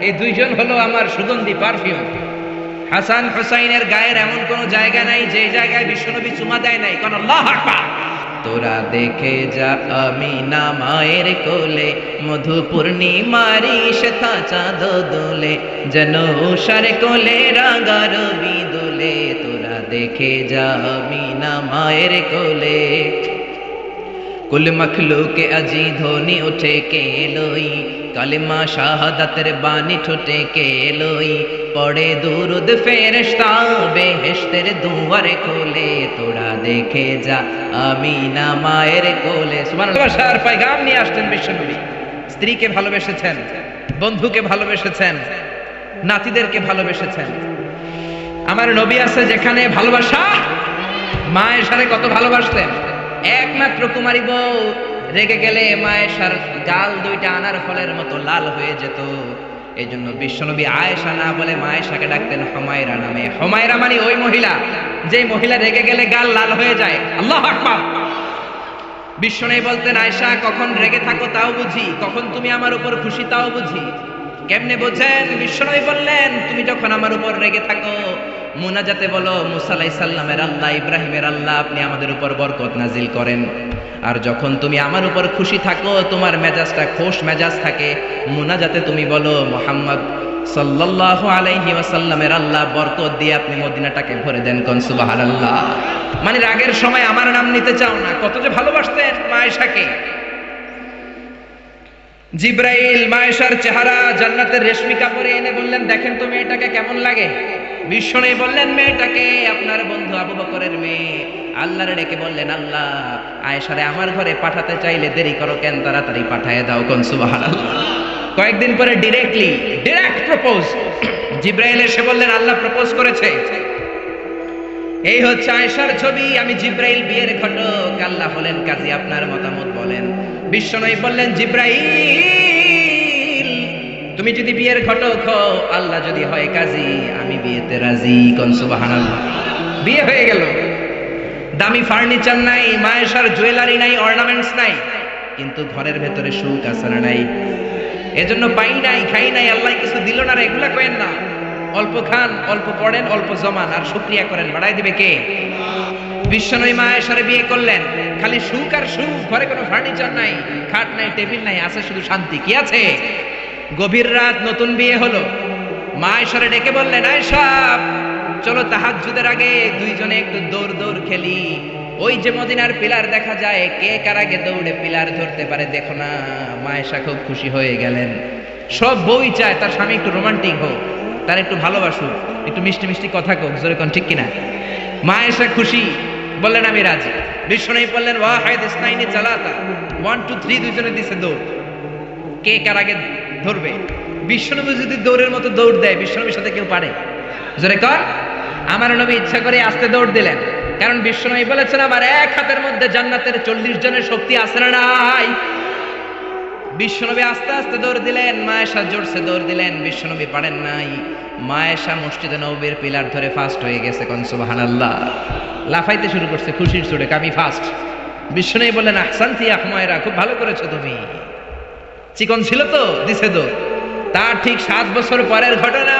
এই দুইজন হলো আমার সুগন্ধি পারফিউম। হাসান হুসাইনের গায়ের এমন কোন জায়গা নাই যে জায়গায় বিশ্বনবী চুমা দেয় নাই। কোন আল্লাহু আকবার। তোরা দেখে যা আমিনা মায়ের কোলে, মধু পূর্ণিমারি শ্বেতা চাঁদ দোলে, যেন উষার কোলে রাঙা রবি দোলে। তোরা দেখে যা আমিনা মায়ের কোলে, কুল মখলুকে আজি ধ্বনি উঠে কে লই, কালিমা শাহাদাতের বাণী ঠোঁটে কে লই, পড়ে দুরুদ ফেরেশতা বেহেশতের দুয়ারে খোলে। তোরা দেখে যা আমিনা মায়ের কোলে। সুবহানাল্লাহ। ভালোবাসার পয়গাম নিয়ে আসতেন বিশ্বনবী। স্ত্রীকে ভালোবেসেছেন, বন্ধুকে ভালোবেসেছেন, নাতিদেরকে ভালোবেসেছেন। আমার নবী আছে যেখানে ভালোবাসা। মায়ের সাথে কত ভালোবাসতেন। একমাত্র কুমারী বউ রেগে গেলে মায়ের সার গাল 2টা আনার ফলের মতো লাল হয়ে যেত। এই জন্য বিশ্বনবী আয়েশা না বলে মায়েশাকে ডাকতেন হুমায়রা নামে। হুমায়রা মানে ওই মহিলা যে মহিলা রেগে গেলে গাল লাল হয়ে যায়। আল্লাহু আকবার। বিশ্বনবী বলতেন, আয়েশা কখন রেগে থাকো তাও বুঝি, কখন তুমি আমার উপর খুশি তাও বুঝি। কেমনে বোঝেন? বিশ্বনবী বললেন, তুমি যখন আমার উপর রেগে থাকো মুনাজাতে বলো, মুসা আলাইহিস সালামের আল্লাহ, ইব্রাহিমের আল্লাহ, আপনি আমাদের উপর বরকত নাজিল করেন। আর যখন তুমি আমার উপর খুশি থাকো, তোমার মেজাজটা খোশ মেজাজ থাকে, মুনাজাতে তুমি বলো, মুহাম্মদ সাল্লাল্লাহু আলাইহি ওয়াসাল্লামের আল্লাহ বরকত দিয়ে আপনি মদিনাটাকে ভরে দেন। কোন সুবহানাল্লাহ। মানে রাগের সময় আমার নাম নিতে চাও না। কত যে ভালোবাসতেন মায়েশাকে। জিব্রাইল মায়েশার চেহারা জান্নাতের রেশমি কাপড়ে এনে বললেন, দেখেন তো মেয়েটাকে কেমন লাগে। বিশ্বনবী বললেন, মেয়েটাকে আপনার বন্ধু আবু বকরের মেয়ে। আল্লাহরে ডেকে বললেন, আল্লাহ আয়েশারে আমার ঘরে পাঠাতে চাইলে দেরি করো কেন, তাড়াতাড়ি পাঠায় দাও। কোন সুবহানাল্লাহ। কয়েকদিন পরে ডিরেক্ট প্রপোজ। জিব্রাইল এসে বললেন আল্লাহ প্রপোজ করেছে। এই হচ্ছে আয়েশার ছবি। আমি জিব্রাইল বিয়ের ঘটক, আল্লাহ হলেন কাজী, আপনার মতামত বলেন। বিশ্বনবী বললেন জিব্রাইল তুমি যদি বিয়ের ঘটক হও, আল্লাহ যদি হয় কাজী, আমি বিয়েতে রাজি। কোন সুবহানাল্লাহ। বিয়ে হয়ে গেল। দামি ফার্নিচার নাই, মায়েশার জুয়েলারি নাই, অর্নামেন্টস নাই, কিন্তু ঘরের ভেতরে সুখ আছে না নাই? এজন্য পাই নাই, খাই নাই, আল্লাহ কিছু দিল না, এগুলা করেন না। অল্প খান, অল্প পড়েন, অল্প জমান, আর শুকরিয়া করেন, বাড়াই দিবে কে? বিশ্বনবী মায়েশারে বিয়ে করলেন। খালি সুখ আর সুখ, ঘরে কোনো ফার্নিচার নাই, খাট নাই, টেবিল নাই, আছে শুধু শান্তি। কি আছে? গভীর রাত, নতুন বিয়ে হলো। মায়েশারে ডেকে বললেন আয়েশা চলো তাহাজ্জুদের আগে দুইজনে একটু দৌড় খেলি। ওই যে মদিনার পিলার দেখা যায়, কে কার আগে দৌড়ে পিলার ধরতে পারে দেখো না। মায়েশা খুব খুশি হয়ে গেলেন। সব বউই চায় তার স্বামী একটু রোমান্টিক হোক, তার একটু ভালোবাসুক, একটু মিষ্টি মিষ্টি কথা কোক, জোরে কোন ঠিক কিনা? মায়েশা খুশি, বললেন আমি রাজি। বিশ্বনবী বললেন ওয়াহিদ ইসনাইনি চালাতা, 1 2 3 দুইজনে দিছে দৌড়, কে কার আগে ধরবে। বিশ্বনবী যদি দৌড়ের মতো দৌড় দেয়, বিশ্বনবীর সাথে কেউ পারে? জোরে কর। আমার নবী ইচ্ছা করে আস্তে দৌড় দিলেন, কারণ বিশ্বনবী বলেছেন আমার এক হাতের মধ্যে জান্নাতের 40 জনের শক্তি আছে না নাই? বিশ্বনবী আস্তে আস্তে দৌড় দিলেন, মায়েশা জোরসে দৌড় দিলেন, বিশ্বনবী পারেন নাই। মায়েশা মসজিদে নববীর পিলার ধরে ফাস্ট হয়ে গেছে। কোন সুবহানাল্লাহ। লাফাইতে শুরু করছে খুশির চোটে, আমি ফাস্ট। বিশ্বনবী বললেন আহসানতি ইয়া হুমায়রা, খুব ভালো করেছো তুমি। চিকন ছিল তো, দিছে দৌড়। তার ঠিক 7 বছর পরের ঘটনা।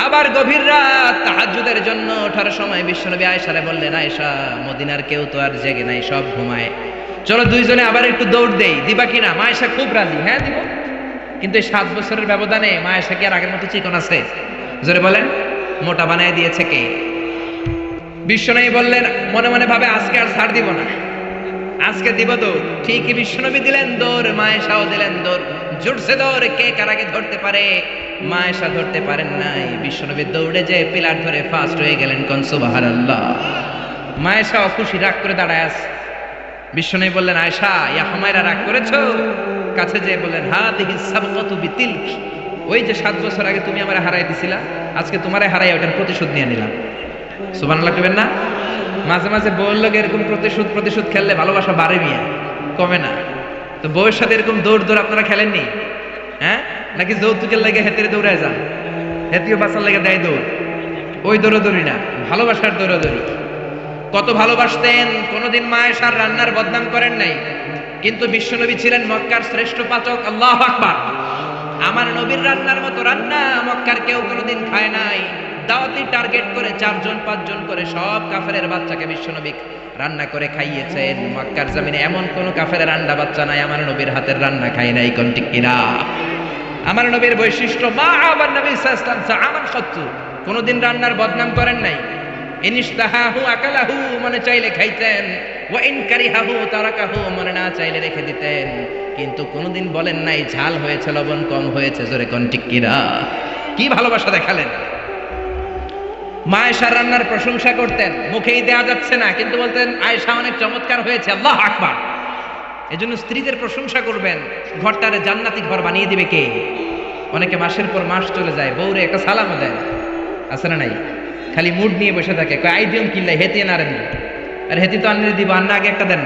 আবার গভীর রাত, তাহাজ্জুদের জন্য ওঠার সময় বিশ্বনবী আয়েশারে বললেন আয়েশা মদিনার কেউ তো আর জেগে নাই, সব ঘুমায়, চলো দুইজনে আবার একটু দৌড় দেই, দিবা কিনা? মায়েশা খুব রাজি, হ্যাঁ দিব। কিন্তু এই 7 বছরের ব্যবধানে মায়েশা কি আর আগের মতো চিকন আছে? জোরে বলেন। মোটা বানায় দিয়েছে কে? বিশ্বনবী বললেন মনে মনে ভাবে আজকে আর ছাড় দিব না, আজকে দিব দৌড়। ঠিকই বিশ্বনবী দিলেন দৌড়, মায়েশাও দিলেন দৌড়। জোরসে দৌড়, কে কার আগে ধরতে পারে? মায়েশা ধরতে পারেন নাই। বিশ্বনবী দৌড়ে যে পিলার ধরে ফাস্ট হয়ে গেলেন। কোন সুবহানাল্লাহ। মায়েশা খুশি, রাগ করে দাঁড়ায় আছে। বিশ্বনবী বললেন আয়েশা ইয়া হুমায়রা রাগ করেছো? কাছে যেয়ে বললেন হাদিহি সাবকাতু বিতিলক, ওই যে 7 বছর আগে তুমি আমারে হারাই দিছিলা, আজকে তোমারে হারাই ওটার প্রতিশোধ নিয়ে নিলাম। সুবহানাল্লাহ কইবেন না? মাঝে মাঝে বউয়ের লগে এরকম প্রতিশোধ খেললে ভালোবাসা বাড়ে মিয়া, কমে না। তো বউয়ের সাথে এরকম দৌড় আপনারা খেলেননি? হ্যাঁ, নাকি যৌতুকের লেগে হেতের দৌড়ায় যান? হেতিও বাঁচার লেগে দেয় দৌড়। ওই দৌড়াদৌড়ি না, ভালোবাসার দৌড়াদৌড়ি। কত ভালোবাসতেন, কোনদিন মায়েশার রান্নার বদনাম করেন নাই। কিন্তু বিশ্বনবী ছিলেন মক্কার শ্রেষ্ঠ পাচক। আল্লাহু আকবার। আমার নবীর রান্নার মতো রান্না মক্কার কেউ কোনোদিন খায় নাই। দাওয়াতি টার্গেট করে 4 জন 5 জন করে সব কাফেরের বাচ্চাকে বিশ্বনবী রান্না করে খাইয়েছেন। মক্কার জমিনে এমন কোন কাফেরের রান্না বাচ্চা নাই আমার নবীর হাতের রান্না খায় নাই। কোন ঠিক কিনা? আমার নবীর বৈশিষ্ট্য মা আবার নবী সাল্লাল্লাহু আলাইহি ওয়াসাল্লাম আমার সত্য, কোনোদিন রান্নার বদনাম করেন নাই। ইনিশতাহাহু আকালাহু, মনে চাইলে খাইতেন, ওয়া ইন কারিহাহু তারাকাহু, মনে না চাইলে রেখে দিতেন। কিন্তু কোনোদিন বলেন নাই ঝাল হয়েছে, লবণ কম হয়েছে। জোরে কোন ঠিক কিনা? কি ভালোবাসা দেখালেন। মায়েশার রান্নার প্রশংসা করতেন, মুখেই দেয়া যাচ্ছে না, কিন্তু বলতেন আয়েশা অনেক চমৎকার হয়েছে। আল্লাহু আকবার। এজন্য স্ত্রীদের প্রশংসা করবেন, ঘরটারে জান্নাতি ঘর বানিয়ে দিবে কে? অনেকে মাসের পর মাস চলে যায়, বউরে একটা সালামও দেয়, আছে না নাই? খালি মুড নিয়ে বসে থাকে, কয় আইডিয়াম কিল্লাই হেতি নারেন, আর হেতি তো আনলে দিব, আন্না আগে একটা দেন।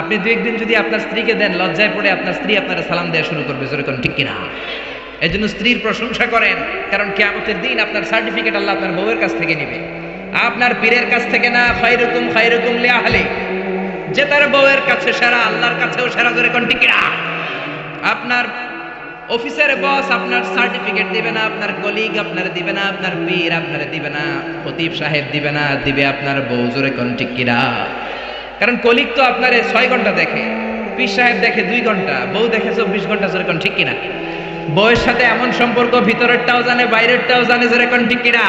আপনি 2-1 দিন যদি আপনার স্ত্রীকে দেন, লজ্জায় পড়ে আপনার স্ত্রী আপনার সালাম দেওয়া শুরু করবে। জোরে কোন ঠিক কিনা? এই জন্য স্ত্রীর প্রশংসা করেন, কারণ কিয়ামতের দিন আপনার সার্টিফিকেট আল্লাহ আপনার বউয়ের কাছ থেকে নেবে, আপনার পীরের কাছ থেকে না। খায়রুকুম লিআহলি, যে তার বউয়ের কাছে সেরা, আল্লাহর কাছেও সেরা। জোরে কোন ঠিক কিনা? আপনার অফিসের বস আপনার সার্টিফিকেট দিবে না, আপনার কলিগ আপনার দিবে না, আপনার পীর আপনার দিবে না, খতিব সাহেব দিবে না, দিবে আপনার বউ। জোরে কোন ঠিক কিনা? কারণ কলিগ তো আপনার 6 ঘন্টা দেখে, পীর সাহেব দেখে 2 ঘন্টা, বউ দেখে 24 ঘন্টা। জোরে কোন ঠিক কিনা? বউয়ের সাথে এমন সম্পর্ক, ভিতরেরটাও জানে বাইরেরটাও জানে। জোরে কোন ঠিক কিনা?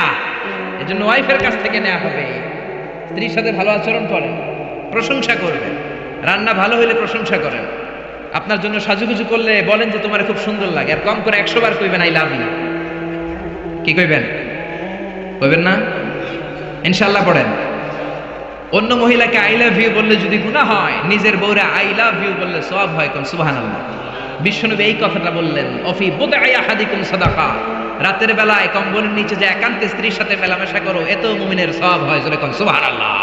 এজন্য ওয়াইফের কাছ থেকে নেওয়া হবে। স্ত্রীর সাথে ভালো আচরণ করেন, প্রশংসা করবেন। রান্না ভালো হইলে প্রশংসা করেন। আপনার জন্য সাজুগুজু করলে বলেন যে তোমার খুব সুন্দর লাগে, আর কম করে 100 বার কইবেন আই লাভ ইউ। কি কইবেন? কইবেন না? ইনশাআল্লাহ পড়েন। অন্য মহিলাকে আই লাভ ইউ বললে যদি গুনাহ হয়, নিজের বউরে আই লাভ ইউ বললে সওয়াব হয়। কোন সুবহানাল্লাহ। বিশ্বনবী এই কথাটা বললেন, অফি বুদআই আহাদিকুম সাদাকা, রাতের বেলায় কম্বলের নিচে যে একান্তে স্ত্রীর সাথে মেলামেশা করো, এতেও মুমিনের সওয়াব হয়। জোরে কোন সুবহানাল্লাহ।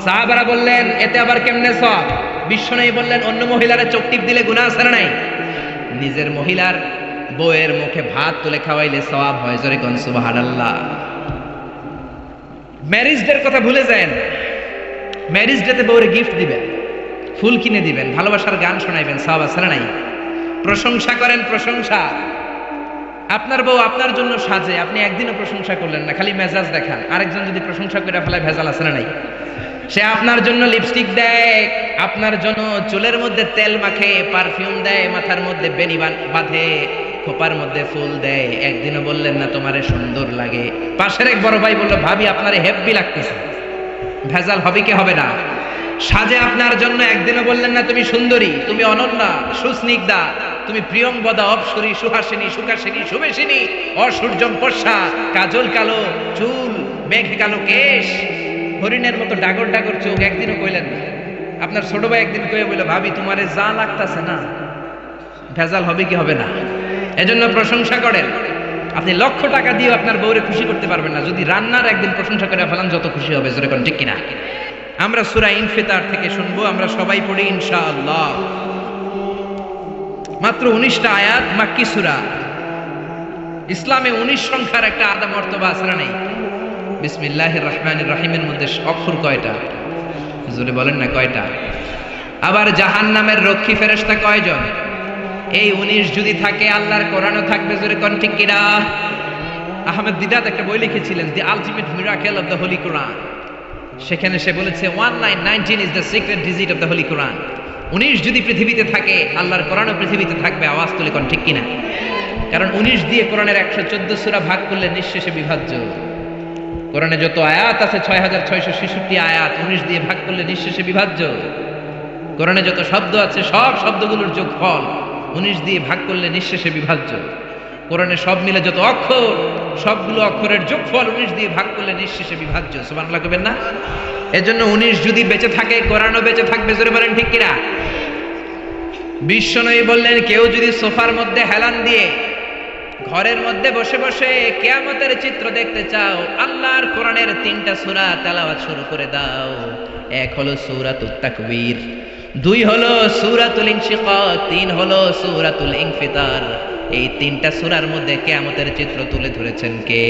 সাহাবারা বললেন, এতে আবার কেমনে সওয়াব? বিশ্বনবী বললেন, অন্য মহিলারা চোখ টিপ দিলে গুনাহ আছে না নাই? নিজের মহিলার বউয়ের মুখে ভাত তুলে খাওয়াইলে সওয়াব হয়। জোরে কোন সুবহানাল্লাহ। ম্যারেজ ডের কথা ভুলে যান। ম্যারেজ ডেতে বউরে গিফট দিবেন, ফুল কিনে দিবেন, ভালোবাসার গান শোনাইবেন, সওয়াব আছে না নাই? প্রশংসা করেন, প্রশংসা। আপনার বউ আপনার জন্য সাজে, আপনি একদিনও প্রশংসা করলেন না, খালি মেজাজ দেখান। আরেকজন যদি প্রশংসা করে ফেলায়, ভেজাল আছে না নাই? সে আপনার জন্য লিপস্টিক দেয়, আপনার জন্য চুলের মধ্যে তেল মাখে, পারফিউম দেয়, মাথার মধ্যে বেনি বাঁধে, খোপার মধ্যে ফুল দেয়, একদিনও বললেন না তোমারে সুন্দর লাগে। পাশের এক বড় ভাই বলল, ভাবি আপনারে হেব্বি লাগতেছে। ভেজাল হবে কি হবে না? সাজে আপনার জন্য, একদিনও বললেন না তুমি সুন্দরী, তুমি অনন্যা, সুস্নিগ্ধা, তুমি প্রিয়ংবদা, অপসরী, সুহাসিনী, সুকাসিনী, সুবেশিনী, অসূর্যম পর্ষা, কাজল কালো চুল, মেঘে কালো কেশ, হরিণের মতো ডাগর ডাগর চোখ, একদিনও কইলেন না। আপনার ছোট ভাই একদিন কয়ে বলল, ভাবি তোমারে যা লাগতাছে না। ভেজাল হবে কি হবে না? এজন্য প্রশংসা করেন। আপনি লক্ষ টাকা দিয়ে আপনার বউরে খুশি করতে পারবেন না, যদি রান্নার একদিন প্রশংসা করে ফেলান, যত খুশি হবে। জোরে কোন ঠিক কিনা? আমরা সূরা ইনফিতার থেকে শুনবো, আমরা সবাই পড়ি ইনশাআল্লাহ। মাত্র 19টা আয়াত, মাক্কি সূরা। ইসলামে 19 সংখ্যার একটা আদা মর্তবা আছে না নেই? বিসমিল্লাহির রহমানির রহিমের মধ্যে অক্ষর কয়টা? জোরে বলেন না কয়টা? আবার জাহান্নামের রক্ষী ফেরেশতা কয়জন? এই 19 যদি থাকে, আল্লাহর কোরআনও থাকবে। জোরে কোন ঠিক কিনা? আহমেদ দিদাত একটা বই লিখেছিলেন, the ultimate miracle of the holy Quran. সেখানে সে বলেছে 1919 is the secret digit of the holy Quran. 19 যদি পৃথিবীতে থাকে, আল্লাহর কোরআনও পৃথিবীতে থাকবে। আওয়াজ তুলে কোন ঠিক কিনা? কারণ 19 দিয়ে কোরআনের 114 সূরা ভাগ করলে নিঃশেষে বিভাজ্য। কোরআনে যত আয়াত আছে 6666 আয়াত, 19 দিয়ে ভাগ করলে নিঃশেষে বিভাজ্য। কোরআনে যত শব্দ আছে, সব শব্দগুলোর যোগফল 19 দিয়ে ভাগ করলে নিঃশেষে বিভাজ্য। কোরআনে সব মিলে যত অক্ষর, সবগুলো অক্ষরের যোগফল 19 দিয়ে ভাগ করলে নিঃশেষে বিভাজ্য। সুবহানাল্লাহ কইবেন না? এজন্য 19 যদি বেঁচে থাকে, কোরআনও বেঁচে থাকবে। জোরে বলেন ঠিক কিনা? বিশ্বনবী বললেন, কেউ যদি সোফার মধ্যে হেলান দিয়ে ঘরের মধ্যে বসে বসে কিয়ামতের চিত্র দেখতে চাও, আল্লাহর কোরআনের 3টা সূরা তেলাওয়াত শুরু করে দাও। এক হলো সূরাতুত তাকবীর, 2 হলো সূরাতুল ইনশিকাক, 3 হলো সূরাতুল ইনফিতার। এই 3টা সূরার মধ্যে কিয়ামতের চিত্র তুলে ধরেছেন কে?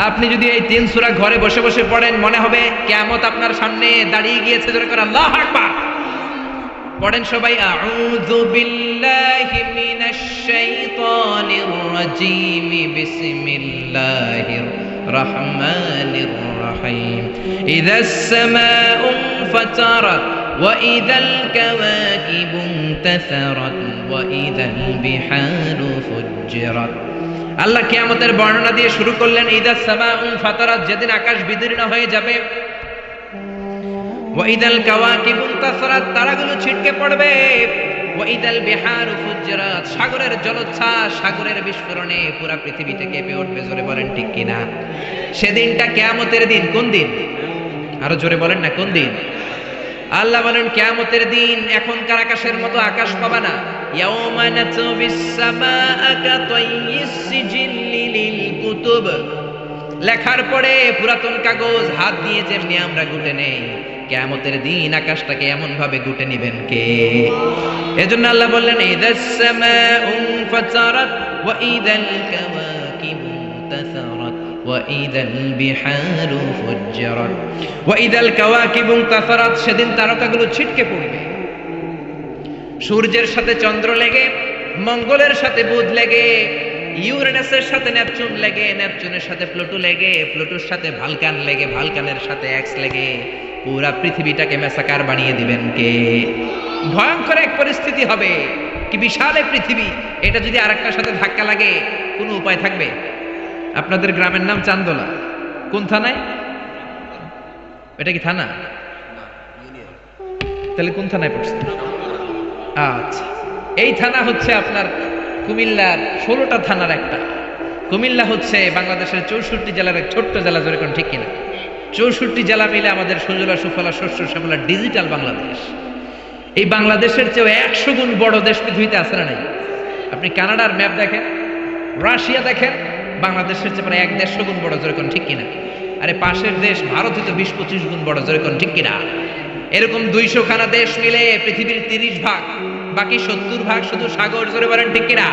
আপনি যদি এই 3 সূরা ঘরে বসে বসে পড়েন, মনে হবে কিয়ামত আপনার সামনে দাঁড়িয়ে গিয়েছে। জোরে করে আল্লাহু আকবার পড়েন সবাই। আউযু বিল্লাহি মিনাশ শাইতানির রাজীম, বিসমিল্লাহির রহমানির রহিম। ইযাস সামাউ ফাতারাত ওয়া ইযাল কাওয়াকিবু ইনতাসারাত ওয়া ইযাল বিহারু ফুজ্জিরাত। আল্লাহ কিয়ামতের বর্ণনা দিয়ে শুরু করলেন, ইযাস সামাউ ফাতারাত, যেদিন আকাশ বিদীর্ণ হয়ে যাবে, ওয়াইদাল কাওয়াকিবু ইনতাসারাত, তারাগুলো ছিটকে পড়বে, ওয়াইদাল বিহারু ফুজ্জিরাত, সাগরের জলোচ্ছ্বাস, সাগরের বিস্ফোরণে পুরো পৃথিবীটা কেঁপে উঠবে। জোরে বলেন ঠিক কিনা? সেদিনটা কিয়ামতের দিন। কোন দিন? আরো জোরে বলেন না, কোন দিন? আল্লাহ বলেন কিয়ামতের দিন এখনকার আকাশের মতো আকাশ পাবা না। ইয়াউমা নাতবিস সামাআ কাতাইয়িস সিজিল্লি লিল কুতুব, লেখার পরে পুরাতন কাগজ হাত দিয়ে যেমনি আমরা গুটে নেই, কিয়ামতের দিন আকাশটাকে এমন ভাবে গুটে নিবেন কে? এজন্য আল্লাহ বললেন, ইযাস সামাউ ফাতারাত ওয়া ইযাল কাওয়াকিবু ইনতাসারাত ওয়া ইযাল বিহারু ফুজ্জিরাত ওয়া ইযাল কাওয়াকিবু ইনতাসারাত, সেদিন তারকাগুলো ছিটকে পড়বে। সূর্যের সাথে চন্দ্র লেগে, মঙ্গলের সাথে বুধ লেগে, ইউরেনাসের সাথে নেপচুন লেগে, নেপচুনের সাথে প্লুটো লেগে, প্লুটোর সাথে ভালকান লেগে, ভালকানের সাথে এক্স লেগে পুরা পৃথিবীটাকে মেসাকার বানিয়ে দিবেন কে? ভয়ঙ্কর এক পরিস্থিতি হবে। কি বিশাল এক পৃথিবী, এটা যদি আরেকটার সাথে ধাক্কা লাগে, কোনো উপায় থাকবে? আপনাদের গ্রামের নাম চান্দোলা, কোন থানায়? এটা কি থানা? তাহলে কোন থানায় পড়ছে? আচ্ছা, এই থানা হচ্ছে আপনার কুমিল্লার 16টা থানার একটা। কুমিল্লা হচ্ছে বাংলাদেশের 64 জেলার এক ছোট্ট জেলা। জোরে কোন ঠিক কিনা? 64 জেলা মিলে আমাদের সুজলা সুফলা শস্য শ্যামলা ডিজিটাল বাংলাদেশ। এই বাংলাদেশের চেয়ে 100 গুণ বড় দেশ পৃথিবীতে আছে না নাই? আপনি কানাডার ম্যাপ দেখেন, রাশিয়া দেখেন, বাংলাদেশের চেয়ে প্রায় 1-150 গুণ বড়, যেরকম ঠিক কিনা? আরে পাশের দেশ ভারত তো 20-25 গুণ বড়, যেরকম ঠিক কিনা? এরকম 200 খানা দেশ মিলে পৃথিবীর 30 ভাগ, বাকি 70 ভাগ শুধু সাগর, জোরে বলেন ঠিক কিনা?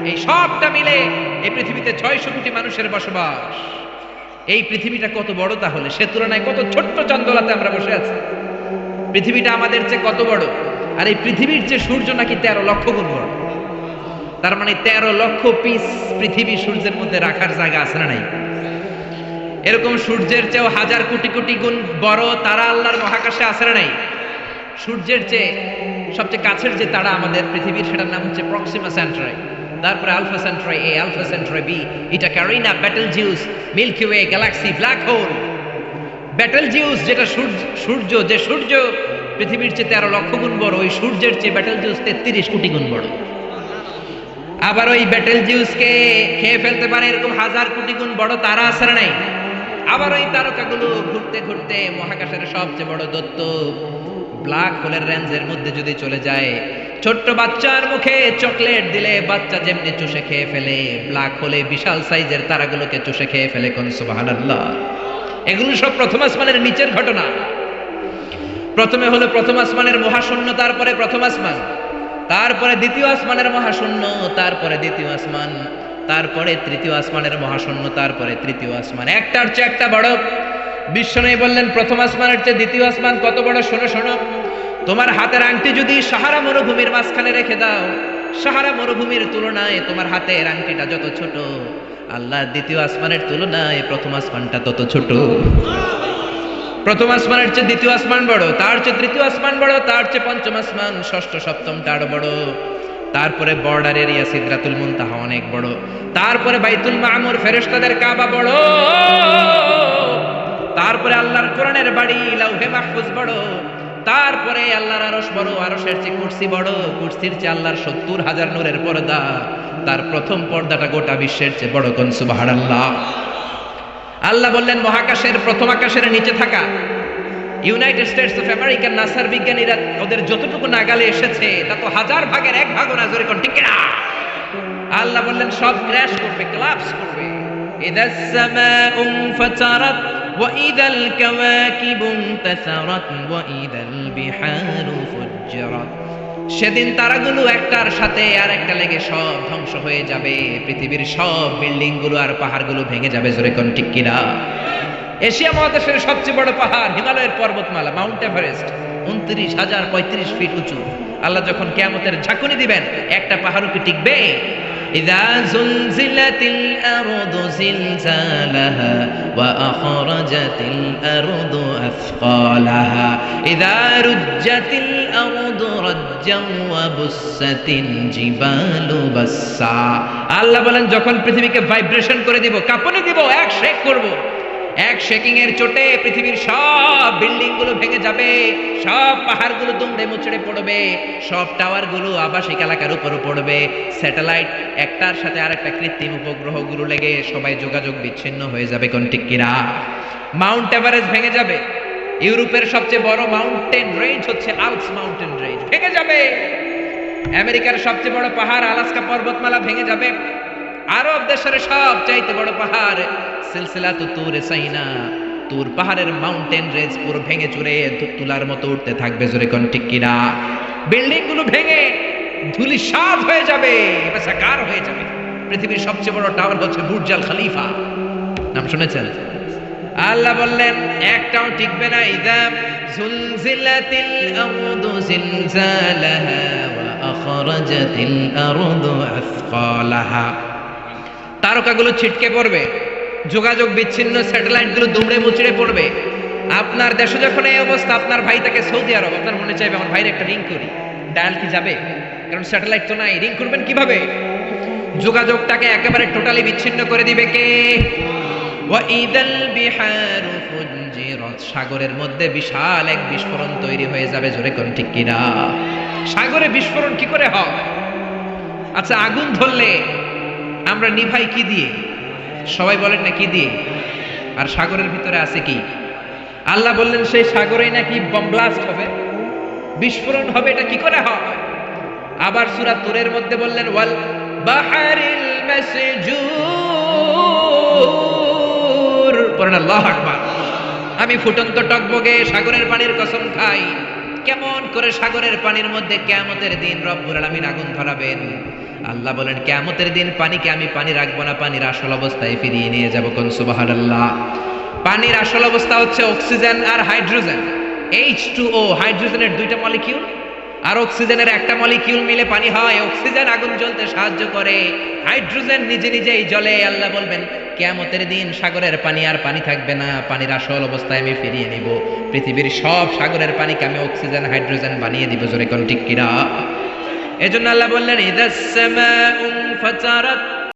এই সবটা মিলে এই পৃথিবীতে 600 কোটি মানুষের বসবাস। এই পৃথিবীটা কত বড় তাহলে? সে তুলনায় কত ছোট্ট চন্দ্রলাতে আমরা বসে আছি। পৃথিবীটা আমাদের চেয়ে কত বড়, আর এই পৃথিবীর চেয়ে সূর্য নাকি 13 লক্ষ গুণ বড়। তার মানে 13 লক্ষ পিস পৃথিবী সূর্যের মধ্যে রাখার জায়গা আছে না নাই? এরকম সূর্যের চেয়েও 1000 কোটি কোটি গুণ বড় তারা আল্লাহর মহাকাশে আছে না নাই? সূর্যের চেয়ে সবচেয়ে কাছের যে তারা আমাদের পৃথিবীর, সেটার নাম হচ্ছে প্রক্সিমা সেন্টারি, তারপরে Alpha Centauri A, Alpha Centauri B, এটা Carina, Betelgeuse, Milky Way, galaxy, black hole. Betelgeuse যেটা সূর্য, যে সূর্য পৃথিবীর চেয়ে 13 লক্ষ গুণ বড়, ওই সূর্যের চেয়ে বেটেলজিউস 33 কোটি গুণ বড়। আবার ওই বেটেলজিউসকে খেয়ে ফেলতে পারে এরকম 1000 কোটি গুণ বড় তারা আছে না নাই? আবার ওই তারকাগুলো ঘুরতে ঘুরতে মহাকাশের সবচেয়ে বড় দৈত্য ব্ল্যাক হোলের রেঞ্জের মধ্যে যদি চলে যায়, ছোট্ট বাচ্চার মুখে চকলেট দিলে বাচ্চা যেমনি চুষে খেয়ে ফেলে, ব্ল্যাক হোলে বিশাল সাইজের তারাগুলোকে চুষে খেয়ে ফেলে। কোন সুবহানাল্লাহ। এগুলো সব প্রথম আসমানের নিচের ঘটনা। প্রথমে হলো প্রথম আসমানের মহাশূন্য, তারপরে প্রথম আসমান, তারপরে দ্বিতীয় আসমানের মহাশূন্য, তারপরে দ্বিতীয় আসমান, তারপরে তৃতীয় আসমানের মহাশূন্য, তারপরে তৃতীয় আসমান। একটার চেয়ে একটা বড়। বিশ্বনবী বললেন প্রথম আসমানের চেয়ে দ্বিতীয় আসমান কত বড়? শোনো শোনো, তোমার হাতের আংটি যদি সাহারা মরুভূমির মাঝখানে রেখে দাও, সাহারা মরুভূমির তুলনায় তোমার হাতের আংটিটা যত ছোট, আল্লাহ দ্বিতীয় আসমানের তুলনায় প্রথম আসমানটা তত ছোট। প্রথম আসমানের চেয়ে দ্বিতীয় আসমান বড়, তার চেয়ে তৃতীয় আসমান বড়, তার চেয়ে পঞ্চম আসমান, ষষ্ঠ সপ্তমটা আরো বড়, তারপরে বর্ডার এরিয়া সিদরাতুল মুনতাহা অনেক বড়, তারপরে বাইতুল মামুর ফেরেশতাদের কাবা বড়, তারপরে আল্লাহর কোরআনের বাড়ি লাউহে মাহফুজ বড়, তারপরে আল্লাহর আরশ বড়, আরশের চেয়ে কুরসি বড়, কুরসির চেয়ে আল্লাহর 70,000 নূরের পর্দা, তার প্রথম পর্দাটা গোটা বিশ্বের চেয়ে বড়। কোন সুবহানাল্লাহ। আল্লাহ বললেন মহাকাশের প্রথম আকাশের নিচে থাকা ইউনাইটেড স্টেটস অফ আমেরিকার নাসার বিজ্ঞানীরা ওদের যতটুকু নাগালে এসেছে তা তো 1000 ভাগের 1 ভাগও না, জোরে কোন ঠিক না? আল্লাহ বললেন সব ক্র্যাশ করবে, কোলাপস করবে। ইদাস সামাউ ফাতারাত ওয়া ইদাল কাওয়াকিবু ইনতাসারাত ওয়া ইদাল বিহারু ফুজ্জিরাত। সেদিন তারাগুলো একটার সাথে আর একটা লেগে সব ধ্বংস হয়ে যাবে, পৃথিবীর সব বিল্ডিং গুলো আর পাহাড়গুলো ভেঙে যাবে, জোরে কোন ঠিক কিনা? এশিয়া মহাদেশের সবচেয়ে বড় পাহাড় হিমালয়ের পর্বতমালা মাউন্ট এভারেস্ট 29,035 ফিট উঁচু। আল্লাহ যখন কিয়ামতের ঝাঁকুনি দিবেন, একটা পাহাড়ও কি টিকবে? ইযা যুলজিলাতিল আরদু জিলজালাহা ওয়া আখরাজাতিল আরদু আথকালাহা ইযা রুজ্জাতিল আরদু রাজ্জান ওয়া বুসাতিল জিবালু বাসসা। আল্লাহ বলেন যখন পৃথিবীকে ভাইব্রেশন করে দিব, কাঁপুনি দিব, এক শেক করব, এক শেকিং এর চোটে পৃথিবীর সব বিল্ডিং গুলো ভেঙে যাবে, সব পাহাড়গুলো দুমড়ে মুচড়ে পড়বে, সব টাওয়ার গুলো আবাসিক এলাকার উপর পড়বে, স্যাটেলাইট একটার সাথে আরেকটা কৃত্রিম উপগ্রহগুলো লেগে সবাই যোগাযোগ বিচ্ছিন্ন হয়ে যাবে। কোন ঠিক কিনা? মাউন্ট এভারেস্ট ভেঙে যাবে। ইউরোপের সবচেয়ে বড় মাউন্টেন রেঞ্জ হচ্ছে আল্পস মাউন্টেন রেঞ্জ, ভেঙে যাবে। আমেরিকার সবচেয়ে বড় পাহাড় আলাস্কা পর্বতমালা ভেঙে যাবে। আরব দেশের সব চাইতে বড় পাহাড় সিলসিলাতু তুরে সাইনা, তুর পাহাড়ের মাউন্টেন রেঞ্জ পুরো ভেঙে চুরে তুলার মতো উঠতে থাকবে, জোরে কোন ঠিক কিনা? বিল্ডিং গুলো ভেঙে ধূলিসাৎ হয়ে যাবে, বেসাকার হয়ে যাবে। পৃথিবীর সবচেয়ে বড় টাওয়ার হচ্ছে বুর্জ আল খলিফা, নাম শুনেছেন? আল্লাহ বললেন একটাও টিকবে না। ইযা যুলজিলাতিল আরদু জিলজালাহা ওয়া আখরাজাতিল আরদু আথকালাহা। তারকাগুলো ছিটকে পড়বে, যোগাযোগ বিচ্ছিন্ন, স্যাটেলাইট গুলো দুমড়ে মুচড়ে পড়বে। আপনার দেশে যখন এই অবস্থা, আপনার ভাই তাকে সৌদি আরব, আপনার মনে চাইবে আমার ভাইয়ের একটা রিং করি, ডায়াল কি যাবে? কারণ স্যাটেলাইট তো নাই, রিং করবেন কিভাবে? যোগাযোগটাকে একেবারে টোটালি বিচ্ছিন্ন করে দিবে কে? ওয়া ইদাল বিহারু ফুজ্জিরাত। সাগরের মধ্যে বিশাল এক বিস্ফোরণ তৈরি হয়ে যাবে, জোরে কোন ঠিক কিনা? সাগরে বিস্ফোরণ কি করে হয়? আচ্ছা, আগুন ধরলে আমরা নিভাই কি দিয়ে? সবাই বলেন না কি দিয়ে? আর সাগরের ভিতরে আছে কি? আল্লাহ বললেন সেই সাগরেই নাকি বম ব্লাস্ট হবে, বিস্ফোরণ হবে, এটা কি করে হয়? আবার সূরা তুরের মধ্যে বললেন ওয়াল বাহরিল মাসজুর, পড়েন আল্লাহু আকবার। আমি ফুটন্ত টকবগে সাগরের পানির কসম খাই, কেমন করে সাগরের পানির মধ্যে কিয়ামতের দিন রব্বুল আলামিন আগুন ধরাবেন। আল্লাহ বলেন কিয়ামতের দিন পানিকে আমি পানি রাখবো না, পানির আসল অবস্থায় ফিরিয়ে নিয়ে যাব। কোন সুবহানাল্লাহ। পানির আসল অবস্থা হচ্ছে অক্সিজেন আর হাইড্রোজেন, H2O, হাইড্রোজেনের দুইটা মলিকিউল আর অক্সিজেনের একটা মলিকিউল মিলে পানি হয়। অক্সিজেন আগুন জ্বলতে সাহায্য করে, হাইড্রোজেন নিজে নিজেই জ্বলে। আল্লাহ বলবেন কিয়ামতের দিন সাগরের পানি আর পানি থাকবে না, পানির আসল অবস্থায় আমি ফিরিয়ে নিব। পৃথিবীর সব সাগরের পানিকে আমি অক্সিজেন হাইড্রোজেন বানিয়ে দিব। জোরে কোন ঠিক কিনা? এজন্য আল্লাহ বললেন ইদাস সামাউ ফাতারাত